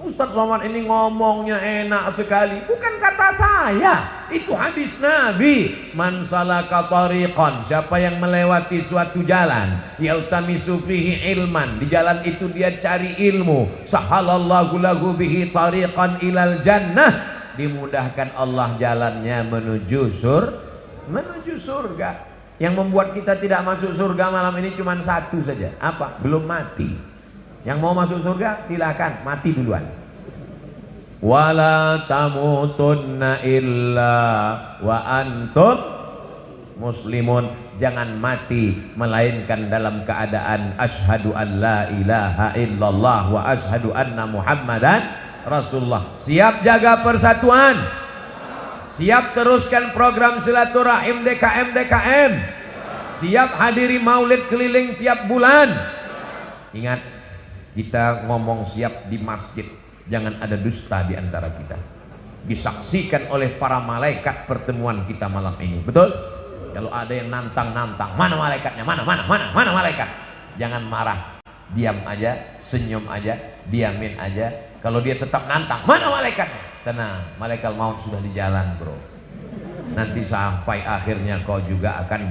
[SPEAKER 2] Ustadz Somad ini ngomongnya enak sekali. Bukan kata saya, itu hadis Nabi. Man salaka tariqan, siapa yang melewati suatu jalan, yaltamisu fihi ilman, di jalan itu dia cari ilmu, sahalallahu lahu bihi tariqan ilal jannah, dimudahkan Allah jalannya menuju surga. Yang membuat kita tidak masuk surga malam ini cuma satu saja. Apa? Belum mati. Yang mau masuk surga silakan mati duluan. Wala tamutunna illa wa antum muslimun. Jangan mati melainkan dalam keadaan asyhadu an la ilaha illallah wa asyhadu anna muhammadan rasulullah. Siap jaga persatuan, siap teruskan program silaturahim DKM, siap hadiri maulid keliling tiap bulan. Ingat, kita ngomong siap di masjid, jangan ada dusta di antara kita. Disaksikan oleh para malaikat pertemuan kita malam ini. Betul? Kalau ada yang nantang-nantang, mana malaikatnya? Mana malaikat? Jangan marah, diam aja, senyum aja, diamin aja. Kalau dia tetap nantang, mana malaikatnya? Tenang, malaikat maut sudah di jalan, bro. Nanti sampai akhirnya kau juga akan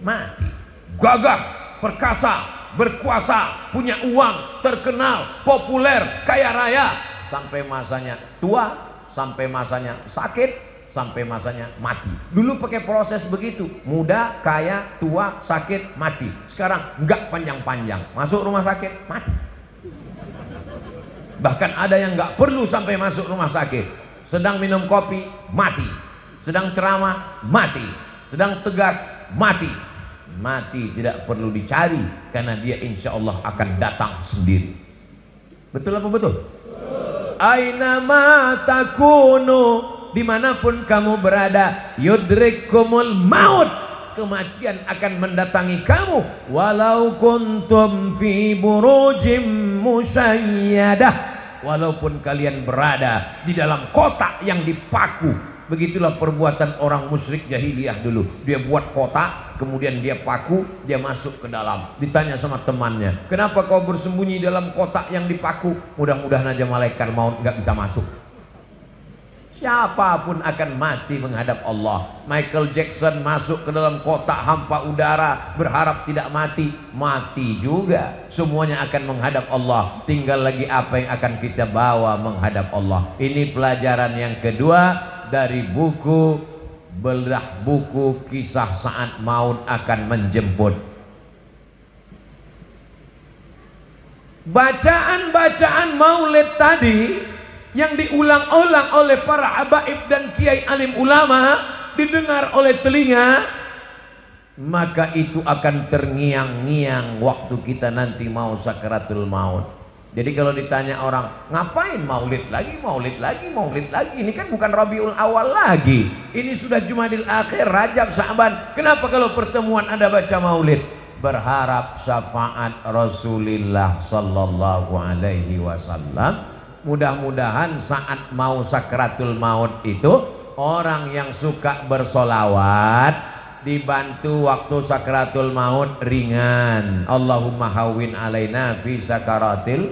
[SPEAKER 2] mati. Gagah, perkasa, berkuasa, punya uang, terkenal, populer, kaya raya, sampai masanya tua, sampai masanya sakit, sampai masanya mati. Dulu pakai proses begitu, muda, kaya, tua, sakit, mati. Sekarang enggak panjang-panjang, masuk rumah sakit, mati. Bahkan ada yang enggak perlu sampai masuk rumah sakit, sedang minum kopi, mati, sedang ceramah, mati, sedang tegas, mati. Mati tidak perlu dicari, karena dia insya Allah akan datang sendiri. Betul apa betul? Aina ma takunu, dimanapun kamu berada, yudrikumul maut, kematian akan mendatangi kamu. Walau kuntum fi burujim musayyadah, walaupun kalian berada di dalam kotak yang dipaku. Begitulah perbuatan orang musyrik jahiliyah dulu. Dia buat kotak, kemudian dia paku, dia masuk ke dalam. Ditanya sama temannya, kenapa kau bersembunyi dalam kotak yang dipaku? Mudah-mudahan aja malaikat maut nggak bisa masuk. Siapapun akan mati menghadap Allah. Michael Jackson masuk ke dalam kotak hampa udara, berharap tidak mati, mati juga. Semuanya akan menghadap Allah. Tinggal lagi apa yang akan kita bawa menghadap Allah. Ini pelajaran yang kedua dari buku, belah buku kisah saat maut akan menjemput. Bacaan-bacaan maulid tadi yang diulang-ulang oleh para habaib dan kiai alim ulama, didengar oleh telinga, maka itu akan terngiang-ngiang waktu kita nanti mau sakaratul maut. Jadi kalau ditanya orang, ngapain maulid lagi, maulid lagi, maulid lagi? Ini kan bukan Rabiul Awal lagi. Ini sudah Jumadil Akhir, Rajab, Sa'ban. Kenapa kalau pertemuan Anda baca maulid? Berharap syafaat Rasulullah sallallahu alaihi wasallam. Mudah-mudahan saat mau sakratul maut itu orang yang suka bersolawat dibantu waktu sakratul maut ringan. Allahumma hawwin alaina fi sakaratil.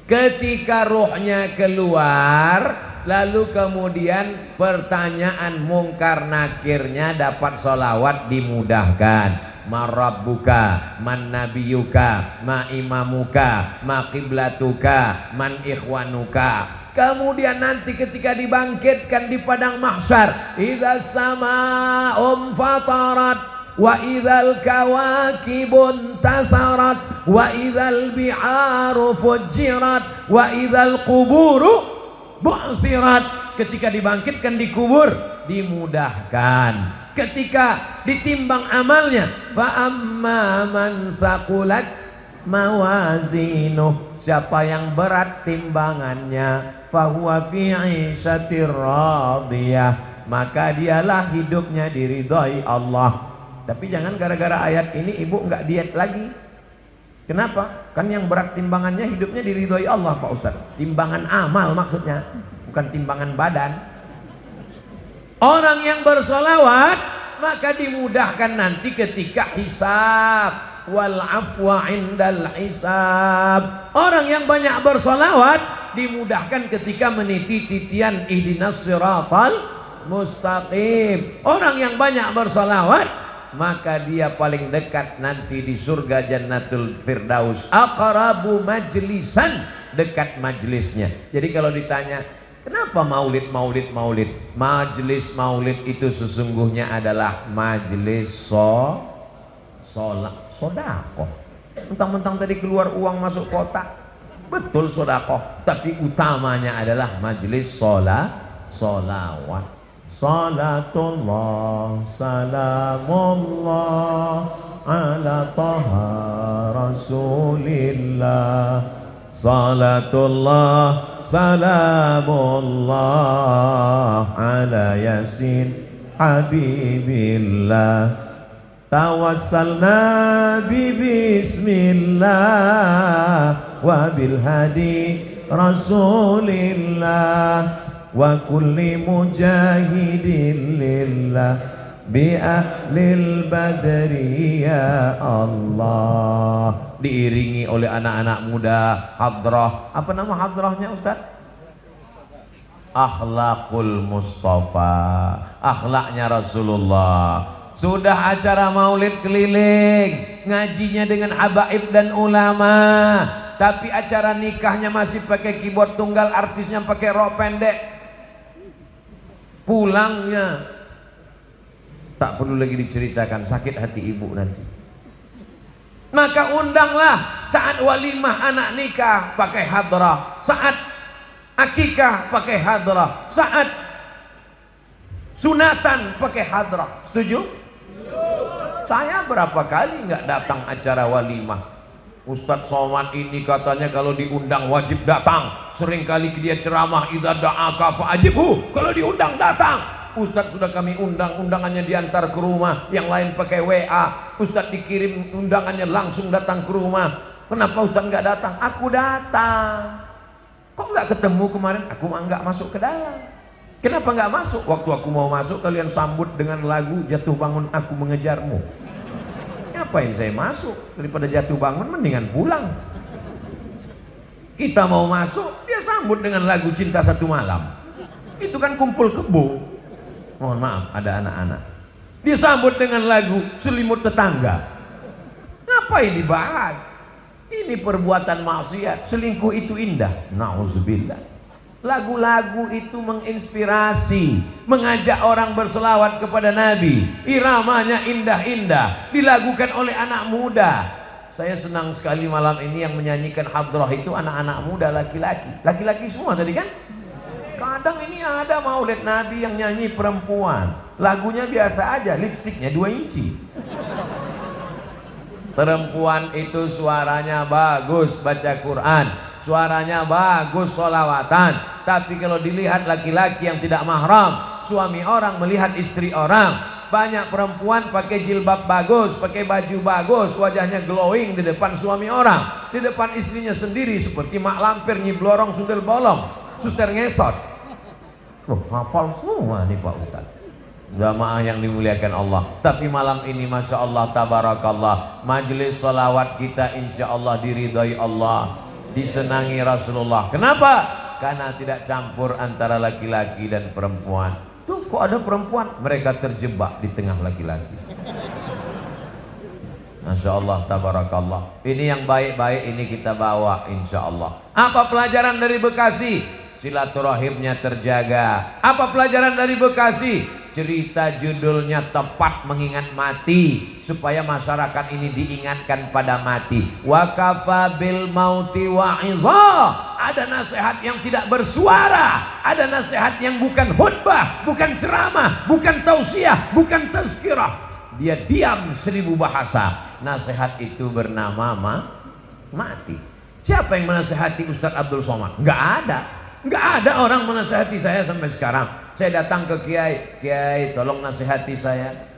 [SPEAKER 2] Ketika ruhnya keluar, lalu kemudian pertanyaan mungkar nakirnya dapat solawat dimudahkan. Ma rabbuka, man nabiyuka, ma imamuka, ma qiblatuka, man ikhwanuka. Kemudian nanti ketika dibangkitkan di padang mahsyar, idza sama'um fatarat wa idzal kawakibun tasarat wa idzal bi'aru fujirat wa idzal quburu bu'sirat. Ketika dibangkitkan di kubur dimudahkan. Ketika ditimbang amalnya, fa amma man saqulat mawazinuh, siapa yang berat timbangannya, fa huwa fi 'ishatir radiyah, maka dialah hidupnya diridhoi Allah. Tapi jangan gara-gara ayat ini ibu enggak diet lagi. Kenapa? Kan yang berat timbangannya hidupnya diridhoi Allah Pak Ustaz. Timbangan amal maksudnya, bukan timbangan badan. Orang yang bersolawat maka dimudahkan nanti ketika hisab, wal afwa indal hisab. Orang yang banyak bersolawat dimudahkan ketika meniti titian ihdinas siratal mustaqim. Orang yang banyak bersolawat maka dia paling dekat nanti di surga Jannatul Firdaus. Aqrabu majlisan, dekat majlisnya. Jadi kalau ditanya kenapa maulid, maulid, maulid? Majelis maulid itu sesungguhnya adalah majelis sodakoh. Mentang-mentang tadi keluar uang masuk kotak, betul sodakoh. Tapi utamanya adalah majelis solawat. Salatullah, salamullah ala taha rasulillah. Salatullah, salamullah ala yasin habibillah. Tawassalna bismillah wa bil hadi rasulillah wa kulli mujahidin lillah bi ahlil badri ya Allah. Diiringi oleh anak-anak muda hadrah. Apa nama hadrahnya Ustaz? Akhlakul Mustafa, akhlaknya Rasulullah. Sudah acara maulid keliling, ngajinya dengan habaib dan ulama, tapi acara nikahnya masih pakai keyboard tunggal, artisnya pakai rok pendek. Pulangnya tak perlu lagi diceritakan, sakit hati ibu nanti. Maka undanglah saat walimah anak nikah pakai hadrah, saat akikah pakai hadrah, saat sunatan pakai hadrah. Setuju? Saya berapa kali nggak datang acara walimah. Ustadz Somad ini katanya kalau diundang wajib datang. Seringkali dia ceramah, idza da'aka fa'ajibhu, kalau diundang datang. Ustadz sudah kami undang, undangannya diantar ke rumah, yang lain pakai WA. Ustadz dikirim undangannya langsung datang ke rumah. Kenapa Ustadz nggak datang? Aku datang. Kok nggak ketemu kemarin? Aku nggak masuk ke dalam. Kenapa nggak masuk? Waktu aku mau masuk kalian sambut dengan lagu Jatuh Bangun Aku Mengejarmu. Ngapain saya masuk? Daripada jatuh bangun mendingan pulang. Kita mau masuk, dia sambut dengan lagu Cinta Satu Malam. Itu kan kumpul kebo. Mohon maaf, ada anak-anak. Dia sambut dengan lagu Selimut Tetangga. Ngapain dibahas? Ini perbuatan maksiat. Selingkuh itu indah. Nauzubillah. Lagu-lagu itu menginspirasi, mengajak orang berselawat kepada Nabi. Iramanya indah-indah, dilakukan oleh anak muda. Saya senang sekali malam ini yang menyanyikan hadrah itu anak-anak muda, laki-laki. Laki-laki semua tadi kan? Kadang ini ada maulid Nabi yang nyanyi perempuan. Lagunya biasa aja, lipstiknya 2 inci. Perempuan itu suaranya bagus baca Quran, suaranya bagus sholawatan. Tapi kalau dilihat laki-laki yang tidak mahram, suami orang melihat istri orang. Banyak perempuan pakai jilbab bagus, pakai baju bagus, wajahnya glowing di depan suami orang, di depan istrinya sendiri seperti mak lampir, nyiblorong, sundel bolong, suster ngesot. Loh, hafal semua nih Pak Ustaz. Jamaah yang dimuliakan Allah. Tapi malam ini Masya Allah, tabarakallah, majelis salawat kita insya Allah diridhai Allah, disenangi Rasulullah. Kenapa? Karena tidak campur antara laki-laki dan perempuan. Tuh kok ada perempuan, mereka terjebak di tengah laki-laki. Masya Allah, tabarakallah. Ini yang baik-baik ini kita bawa insya Allah. Apa pelajaran dari Bekasi? Silaturahimnya terjaga. Apa pelajaran dari Bekasi? Cerita judulnya tepat, mengingat mati, supaya masyarakat ini diingatkan pada mati. Wa kafa bil mauti wa'idha. Ada nasihat yang tidak bersuara, ada nasihat yang bukan khutbah, bukan ceramah, bukan tausiah, bukan tazkirah. Dia diam 1000 bahasa. Nasihat itu bernama mati. Siapa yang menasihati Ustadz Abdul Somad? Nggak ada. Nggak ada orang menasihati saya sampai sekarang. Saya datang ke Kiai, Kiai tolong nasihati saya.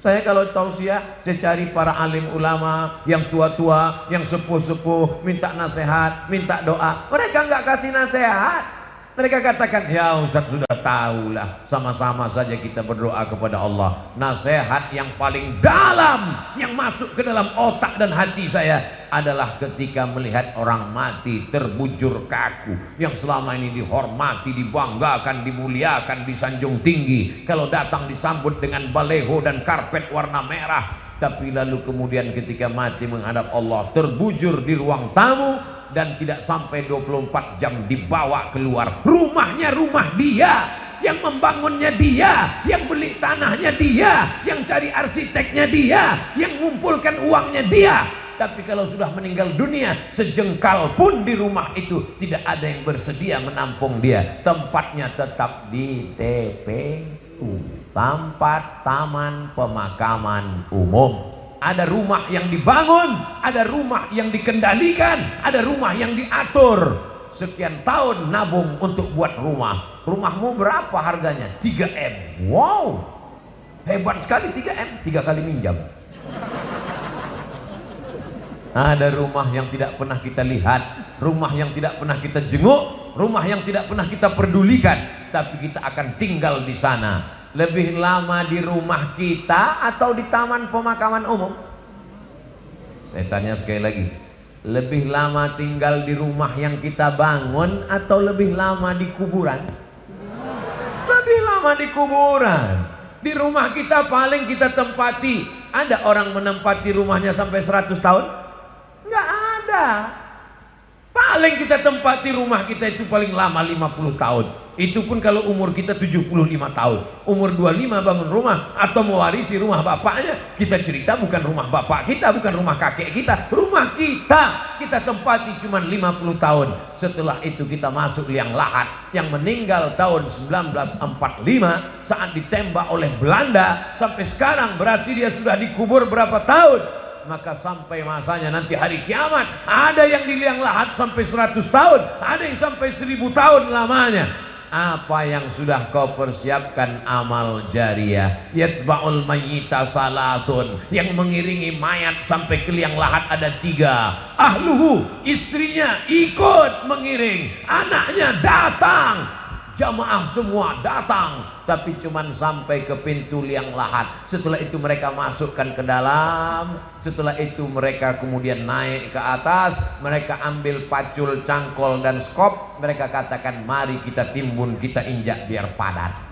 [SPEAKER 2] Saya kalau tausiah, saya cari para alim ulama yang tua-tua, yang sepuh-sepuh, minta nasihat, minta doa. Mereka nggak kasih nasihat. Mereka katakan, ya Ustaz sudah tahulah, sama-sama saja kita berdoa kepada Allah. Nasihat yang paling dalam, yang masuk ke dalam otak dan hati saya adalah ketika melihat orang mati terbujur kaku, yang selama ini dihormati, dibanggakan, dimuliakan, disanjung tinggi. Kalau datang disambut dengan baleho dan karpet warna merah. Tapi lalu kemudian ketika mati menghadap Allah, terbujur di ruang tamu, dan tidak sampai 24 jam dibawa keluar. Rumahnya rumah dia, yang membangunnya dia, yang beli tanahnya dia, yang cari arsiteknya dia, yang mengumpulkan uangnya dia. Tapi kalau sudah meninggal dunia, sejengkal pun di rumah itu tidak ada yang bersedia menampung dia. Tempatnya tetap di TPU, tempat taman pemakaman umum. Ada rumah yang dibangun, ada rumah yang dikendalikan, ada rumah yang diatur. Sekian tahun nabung untuk buat rumah. Rumahmu berapa harganya? 3M. Wow, hebat sekali 3M. 3 kali minjam. Ada rumah yang tidak pernah kita lihat, rumah yang tidak pernah kita jenguk, rumah yang tidak pernah kita pedulikan, tapi kita akan tinggal di sana. Lebih lama di rumah kita atau di taman pemakaman umum? Saya tanya sekali lagi, lebih lama tinggal di rumah yang kita bangun atau lebih lama di kuburan? Lebih lama di kuburan. Di rumah kita paling kita tempati. Ada orang menempati rumahnya sampai 100 tahun? Nggak ada. Paling kita tempati rumah kita itu paling lama 50 tahun. Itu pun kalau umur kita 75 tahun. Umur 25 bangun rumah atau mewarisi rumah bapaknya. Kita cerita bukan rumah bapak kita, bukan rumah kakek kita, rumah kita tempati cuma 50 tahun. Setelah itu kita masuk liang lahat. Yang meninggal tahun 1945 saat ditembak oleh Belanda, sampai sekarang berarti dia sudah dikubur berapa tahun? Maka sampai masanya nanti hari kiamat, ada yang di liang lahat sampai 100 tahun, ada yang sampai 1000 tahun lamanya. Apa yang sudah kau persiapkan? Amal jariah. Yatsba'ul mayyita salatun, yang mengiringi mayat sampai ke liang lahat ada 3. Ahluhu, istrinya ikut mengiring, anaknya datang. jamaah semua datang, tapi cuman sampai ke pintu liang lahat. Setelah itu mereka masukkan ke dalam, setelah itu mereka kemudian naik ke atas, mereka ambil pacul, cangkol dan skop, mereka katakan mari kita timbun, kita injak biar padat.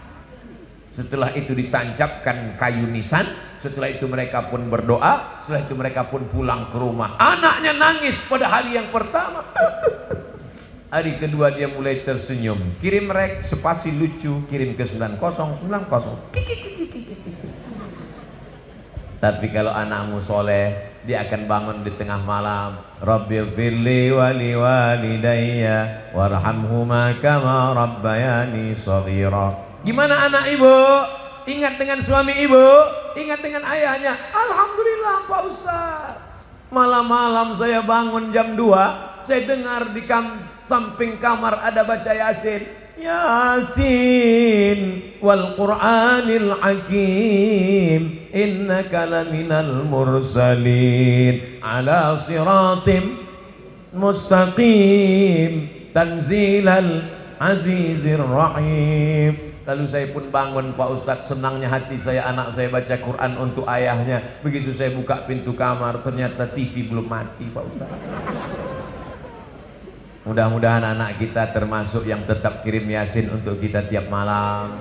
[SPEAKER 2] Setelah itu ditancapkan kayu nisan, setelah itu mereka pun berdoa, setelah itu mereka pun pulang ke rumah. Anaknya nangis pada hari yang pertama. Hari kedua dia mulai tersenyum. Kirim rek spasi lucu, kirim ke 9090. Tapi kalau anakmu soleh, dia akan bangun di tengah malam. Rabbil firli wali walidayya warhamhuma kama rabbayani shaghira. Gimana anak ibu? Ingat dengan suami ibu? Ingat dengan ayahnya? Alhamdulillah Pak Ustaz. Malam-malam saya bangun jam 2, saya dengar di samping kamar ada baca Yasin. Yasin wal Qur'anil Hakim innaka laminal mursalin ala siratim mustaqim tanzilal azizir rahim. Lalu saya pun bangun Pak Ustadz, senangnya hati saya, anak saya baca Quran untuk ayahnya. Begitu saya buka pintu kamar, ternyata TV belum mati Pak Ustadz. Mudah-mudahan anak kita termasuk yang tetap kirim Yasin untuk kita tiap malam.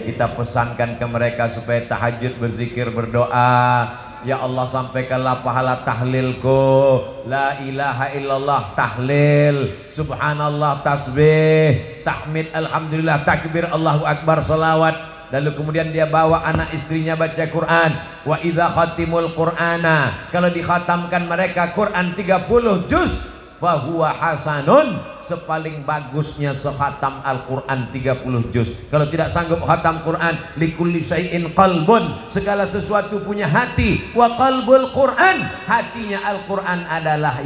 [SPEAKER 2] Kita pesankan ke mereka supaya tahajud, berzikir, berdoa. Ya Allah, sampaikanlah pahala tahlilku. La ilaha illallah tahlil, subhanallah tasbih, tahmid, alhamdulillah, takbir, Allahu akbar, salawat. Lalu kemudian dia bawa anak istrinya baca Quran. Wa idza khatimul qur'ana, kalau dikhatamkan mereka Quran 30 juz, fahuwa hasanun, sepaling bagusnya sekhatam Al-Quran 30 juz. Kalau tidak sanggup khatam Quran, likulli syai'in qalbun, segala sesuatu punya hati. Wa qalbul Quran, hatinya Al-Quran adalah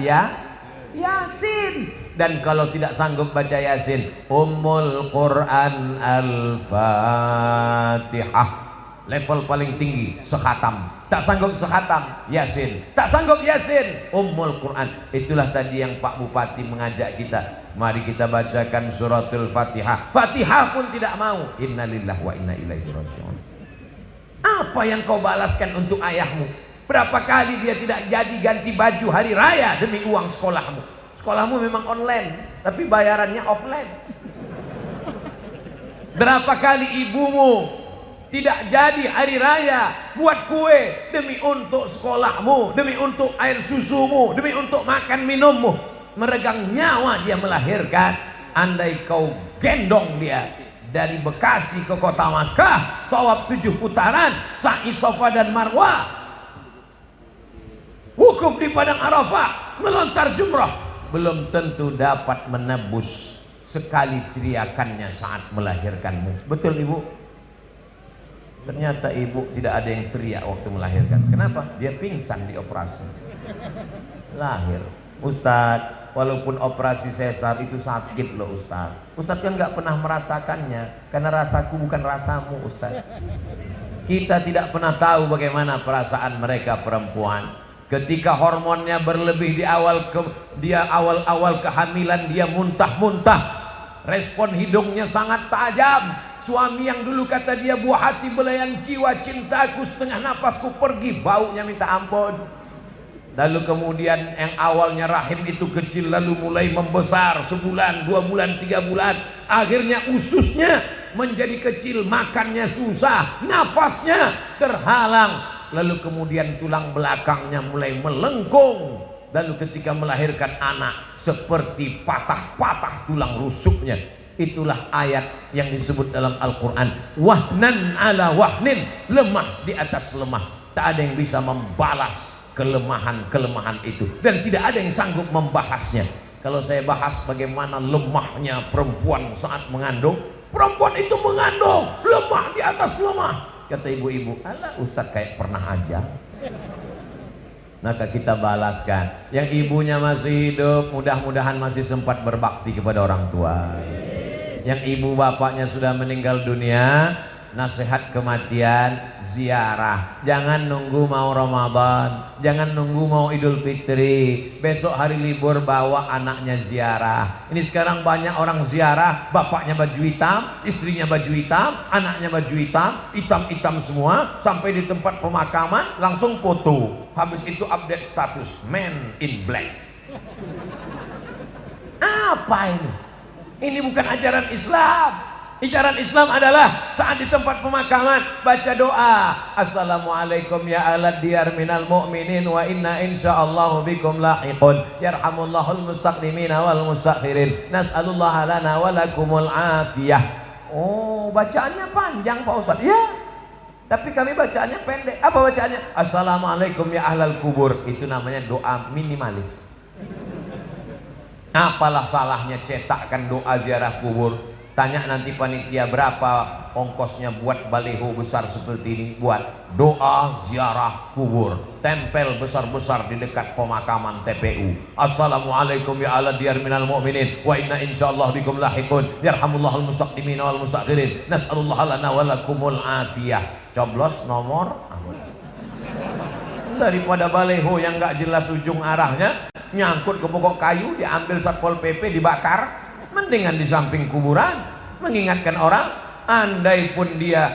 [SPEAKER 2] Yasin. Dan kalau tidak sanggup baca Yasin, Ummul Quran Al-Fatihah, level paling tinggi sekhatam. Tak sanggup sekhatam Yasin, tak sanggup Yasin, Ummul Quran. Itulah tadi yang Pak Bupati mengajak kita, mari kita bacakan suratul Fatihah. Fatihah pun tidak mau. Innalillahi wa inna ilaihi raji'un. Apa yang kau balaskan untuk ayahmu? Berapa kali dia tidak jadi ganti baju hari raya demi uang sekolahmu? Sekolahmu memang online, tapi bayarannya offline. Berapa kali ibumu tidak jadi hari raya buat kue demi untuk sekolahmu, demi untuk air susumu, demi untuk makan minummu. Meregang nyawa dia melahirkan. Andai kau gendong dia dari Bekasi ke kota Makkah, tawaf 7 putaran, sa'i Safa dan Marwah, wukuf di padang Arafah, melontar jumrah, belum tentu dapat menebus sekali teriakannya saat melahirkanmu. Betul ibu? Ternyata ibu tidak ada yang teriak waktu melahirkan. Kenapa? Dia pingsan di operasi. Lahir. Ustadz, walaupun operasi sesar itu sakit loh Ustadz. Ustadz kan nggak pernah merasakannya, karena rasaku bukan rasamu Ustadz. Kita tidak pernah tahu bagaimana perasaan mereka perempuan. Ketika hormonnya berlebih di awal-awal kehamilan, dia muntah-muntah. Respon hidungnya sangat tajam. Suami yang dulu kata dia buah hati belayan jiwa, cintaku setengah napasku pergi, baunya minta ampun. Lalu kemudian yang awalnya rahim itu kecil, lalu mulai membesar, sebulan, 2 bulan, 3 bulan. Akhirnya ususnya menjadi kecil, makannya susah, napasnya terhalang. Lalu kemudian tulang belakangnya mulai melengkung. Lalu ketika melahirkan anak, seperti patah-patah tulang rusuknya. Itulah ayat yang disebut dalam Al-Quran, wahnan ala wahnin, lemah di atas lemah. Tak ada yang bisa membalas kelemahan-kelemahan itu, dan tidak ada yang sanggup membahasnya. Kalau saya bahas bagaimana lemahnya perempuan saat mengandung, perempuan itu mengandung lemah di atas lemah. Kata ibu-ibu, alah Ustaz kayak pernah aja. Maka kita balaskan. Yang ibunya masih hidup, mudah-mudahan masih sempat berbakti kepada orang tua. Yang ibu bapaknya sudah meninggal dunia, nasihat kematian, ziarah. Jangan nunggu mau Ramadan, jangan nunggu mau Idul Fitri. Besok hari libur bawa anaknya ziarah. Ini sekarang banyak orang ziarah, bapaknya baju hitam, istrinya baju hitam, anaknya baju hitam, hitam-hitam semua. Sampai di tempat pemakaman langsung foto. Habis itu update status, man in black. Apa ini? Ini bukan ajaran Islam. Ajaran Islam adalah saat di tempat pemakaman baca doa, assalamualaikum ya alad diyar minal mu'minin wa inna insyaallahu bikum lahiqun yarhamullahul mustaqdimina wal mustakhirin nas'alullaha lana wa lakumul afiyah. Oh, bacaannya panjang Pak Ustaz. Ya, tapi kami bacaannya pendek. Apa bacaannya? Assalamualaikum ya ahlal kubur. Itu namanya doa minimalis. Apalah salahnya cetakkan doa ziarah kubur? Tanya nanti panitia berapa ongkosnya buat baliho besar seperti ini, buat doa ziarah kubur, tempel besar-besar di dekat pemakaman TPU. Assalamualaikum ya ala diyar minal mu'minin wa inna insyaallah bikum lahiqun yarhamullahul mustaqdimin wal mustakhirin nas'alullaha lana wa lakumul afiyah. Coblos nomor. Daripada baliho yang gak jelas ujung arahnya, nyangkut ke pokok kayu, diambil Satpol PP, dibakar. Mendingan di samping kuburan, mengingatkan orang. Andai pun dia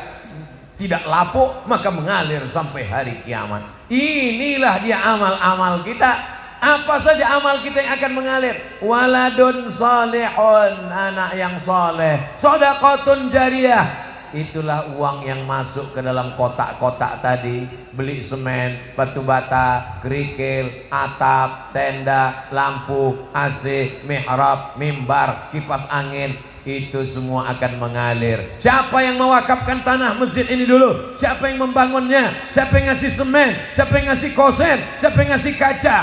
[SPEAKER 2] tidak lapuk, maka mengalir sampai hari kiamat. Inilah dia amal-amal kita. Apa saja amal kita yang akan mengalir? Waladun salihun, anak yang soleh. Shadaqatun jariyah, itulah uang yang masuk ke dalam kotak-kotak tadi. Beli semen, batu bata, kerikil, atap, tenda, lampu, AC, mihrab, mimbar, kipas angin, itu semua akan mengalir. Siapa yang mewakafkan tanah masjid ini dulu? Siapa yang membangunnya? Siapa yang ngasih semen? Siapa yang ngasih kosen? Siapa yang ngasih kaca?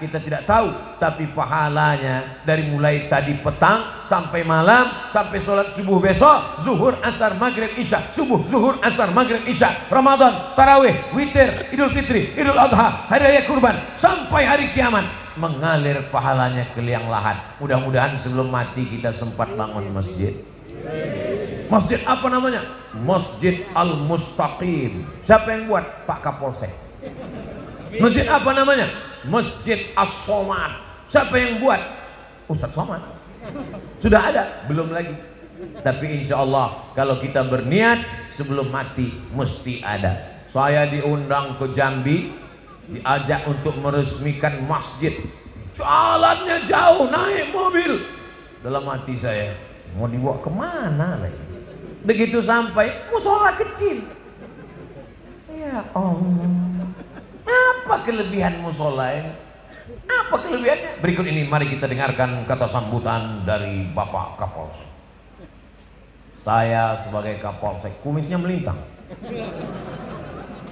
[SPEAKER 2] Kita tidak tahu, tapi pahalanya dari mulai tadi petang sampai malam, sampai sholat subuh besok, zuhur, asar, maghrib, isya, subuh, zuhur, asar, maghrib, isya, Ramadan, tarawih, witir, Idul Fitri, Idul Adha, hari raya kurban, sampai hari kiamat, mengalir pahalanya ke liang lahat. Mudah-mudahan sebelum mati kita sempat bangun masjid. Masjid apa namanya? Masjid Al-Mustaqim. Siapa yang buat? Pak Kapolsek. Masjid apa namanya? Masjid As-Somad. Siapa yang buat? Ustaz Somad. Sudah ada? Belum lagi. Tapi insya Allah kalau kita berniat sebelum mati mesti ada. Saya diundang ke Jambi, diajak untuk meresmikan masjid. Jalannya jauh, naik mobil. Dalam hati saya, mau dibawa kemana lagi? Begitu sampai, musola kecil. Ya Allah. Apa kelebihan musola ini? Apa kelebihannya? Berikut ini mari kita dengarkan kata sambutan dari Bapak Kapolsek. Saya sebagai Kapolsek, kumisnya melintang.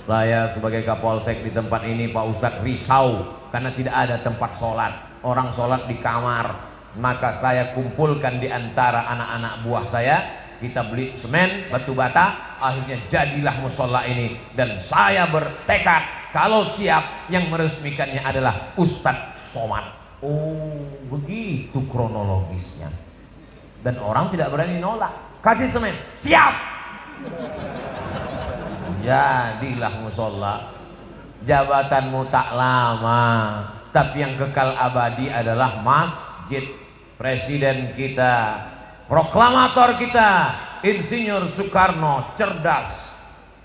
[SPEAKER 2] Saya sebagai Kapolsek di tempat ini, Pak Ustadz risau karena tidak ada tempat sholat. Orang sholat di kamar. Maka saya kumpulkan di antara anak-anak buah saya. Kita beli semen, batu bata, akhirnya jadilah musola ini. Dan saya bertekad kalau siap, yang meresmikannya adalah Ustadz Somad. Oh, begitu kronologisnya. Dan orang tidak berani nolak. Kasih semen, siap. Jadilah musola. Jabatanmu tak lama, tapi yang kekal abadi adalah masjid. Presiden kita, proklamator kita, Insinyur Soekarno cerdas.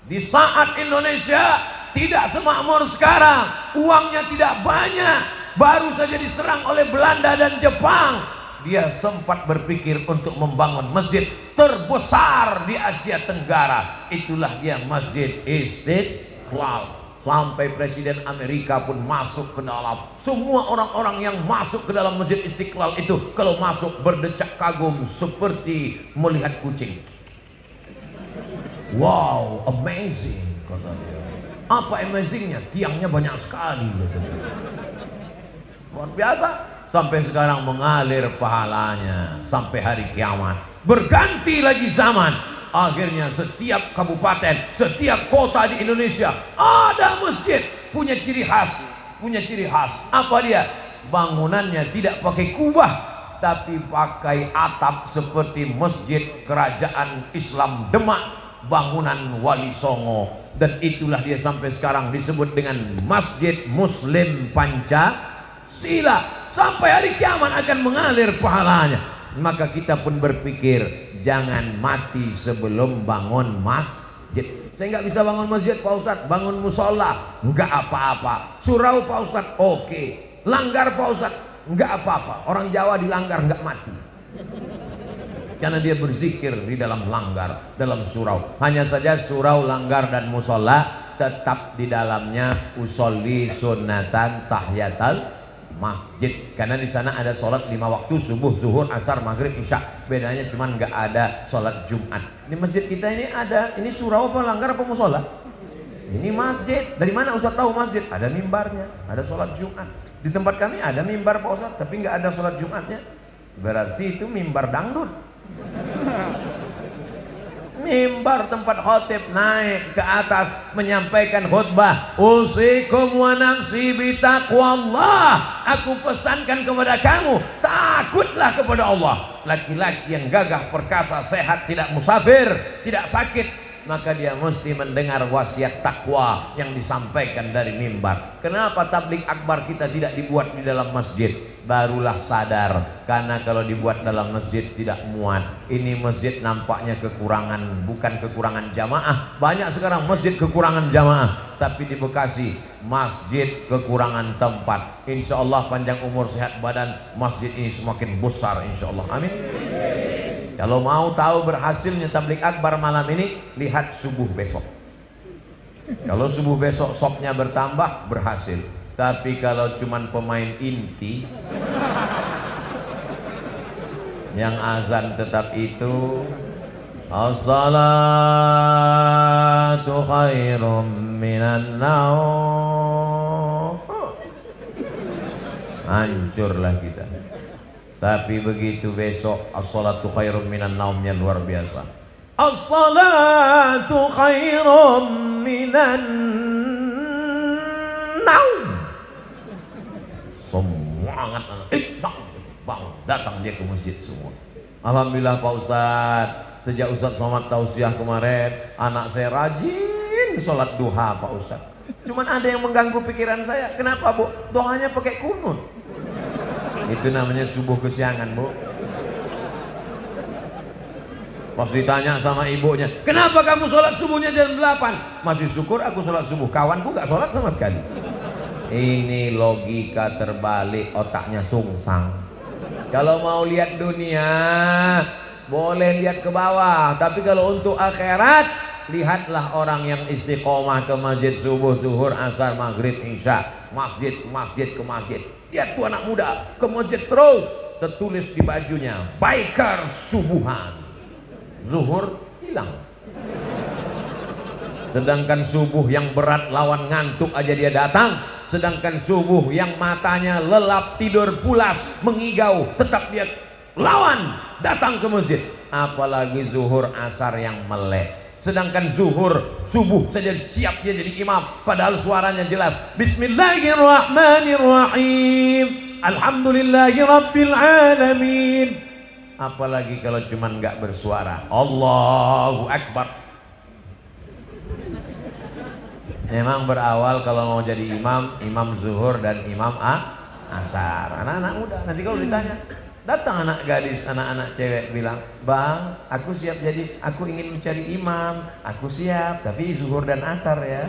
[SPEAKER 2] Di saat Indonesia tidak semakmur sekarang, uangnya tidak banyak, baru saja diserang oleh Belanda dan Jepang, dia sempat berpikir untuk membangun masjid terbesar di Asia Tenggara. Itulah dia Masjid Istiqlal. Sampai Presiden Amerika pun masuk ke dalam. Semua orang-orang yang masuk ke dalam Masjid Istiqlal itu kalau masuk berdecak kagum seperti melihat kucing. Wow, amazing katanya. Apa amazingnya? Tiangnya banyak sekali. Luar biasa. Sampai sekarang mengalir pahalanya sampai hari kiamat. Berganti lagi zaman. Akhirnya setiap kabupaten, setiap kota di Indonesia ada masjid. Punya ciri khas. Punya ciri khas. Apa dia? Bangunannya tidak pakai kubah, tapi pakai atap seperti masjid kerajaan Islam Demak bangunan Wali Songo, dan itulah dia sampai sekarang disebut dengan Masjid Muslim Pancasila. Sampai hari kiamat akan mengalir pahalanya. Maka kita pun berpikir, jangan mati sebelum bangun masjid. Saya nggak bisa bangun masjid Pak Ustadz, bangun musola nggak apa-apa. Surau Pak Ustadz, oke. Langgar Pak Ustadz, nggak apa-apa. Orang Jawa dilanggar nggak mati, karena dia berzikir di dalam langgar, dalam surau. Hanya saja surau, langgar dan musola tetap di dalamnya usolli sunnatan tahiyatal masjid, karena di sana ada sholat 5 waktu, subuh, zuhur, asar, maghrib, isya. Bedanya cuman nggak ada sholat Jumat. Di masjid kita ini ada, ini surau apa langgar apa musola? Ini masjid. Dari mana Ustaz tahu masjid? Ada mimbarnya, ada sholat Jumat. Di tempat kami ada mimbar Pak Ustaz, tapi nggak ada sholat Jumatnya. Berarti itu mimbar dangdut. Mimbar tempat khotib naik ke atas menyampaikan khutbah. Usikum wa nafsi bitaqwallah. Aku pesankan kepada kamu, takutlah kepada Allah. Laki-laki yang gagah perkasa, sehat, tidak musafir, tidak sakit, maka dia mesti mendengar wasiat takwa yang disampaikan dari mimbar. Kenapa tablik akbar kita tidak dibuat di dalam masjid? Barulah sadar, karena kalau dibuat dalam masjid tidak muat. Ini masjid nampaknya kekurangan, bukan kekurangan jamaah. Banyak sekarang masjid kekurangan jamaah, tapi di Bekasi masjid kekurangan tempat. Insya Allah panjang umur sehat badan, masjid ini semakin besar insya Allah. Amin. Kalau mau tahu berhasilnya tablik akbar malam ini, lihat subuh besok. Kalau subuh besok sopnya bertambah, berhasil. Tapi kalau cuman pemain inti yang azan tetap itu, as-salatu khairum minan naum, hancurlah kita. Tapi begitu besok as-salatu khairum minan naumnya luar biasa. As-salatu khairum minan naum. Semua anak-anak bangun, datang dia ke masjid semua. Alhamdulillah Pak Ustadz, sejak Ustadz Somad tausiah kemarin, anak saya rajin sholat duha Pak Ustadz. Cuman ada yang mengganggu pikiran saya. Kenapa Bu? Doanya pakai kunut. Itu namanya subuh kesiangan Bu. Pas ditanya sama ibunya, kenapa kamu sholat subuhnya jam 8? Masih syukur aku sholat subuh, kawanku gak sholat sama sekali. Ini logika terbalik, otaknya sungsang. Kalau mau lihat dunia boleh lihat ke bawah, tapi kalau untuk akhirat, lihatlah orang yang istiqomah ke masjid subuh, zuhur, asar, maghrib, isya, masjid ke masjid. Lihat tuh anak muda ke masjid terus, tertulis di bajunya biker subuhan. Zuhur hilang. Sedangkan subuh yang berat lawan ngantuk aja dia datang. Sedangkan subuh yang matanya lelap, tidur pulas, mengigau, tetap dia lawan datang ke masjid. Apalagi zuhur, asar yang melek. Sedangkan zuhur, subuh saja siap dia jadi imam, padahal suaranya jelas. Bismillahirrahmanirrahim. Alhamdulillahi rabbil alamin. Apalagi kalau cuman nggak bersuara. Allahu Akbar. Memang berawal kalau mau jadi imam, imam zuhur dan imam asar. Anak-anak muda, nanti kalau ditanya, datang anak gadis, anak-anak cewek bilang, bang, aku siap jadi, aku ingin mencari imam, aku siap, tapi zuhur dan asar ya.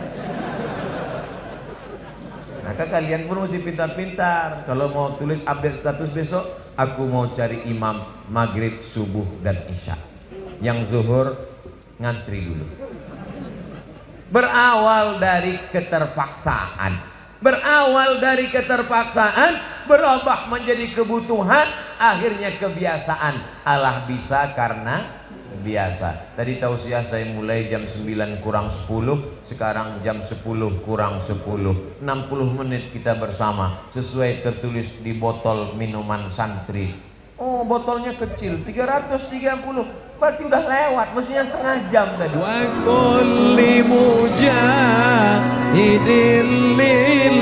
[SPEAKER 2] Maka kalian pun mesti pintar-pintar. Kalau mau tulis update status besok, aku mau cari imam maghrib, subuh dan isya. Yang zuhur ngantri dulu. Berawal dari keterpaksaan, berubah menjadi kebutuhan, akhirnya kebiasaan. Allah bisa karena biasa. Tadi tausiah saya mulai jam 9 kurang 10, sekarang jam 10 kurang 10. 60 menit kita bersama, sesuai tertulis di botol minuman santri. Oh, botolnya kecil, 330. Berarti udah lewat, mestinya setengah jam tadi.
[SPEAKER 1] Wa kulli mujahidin lillah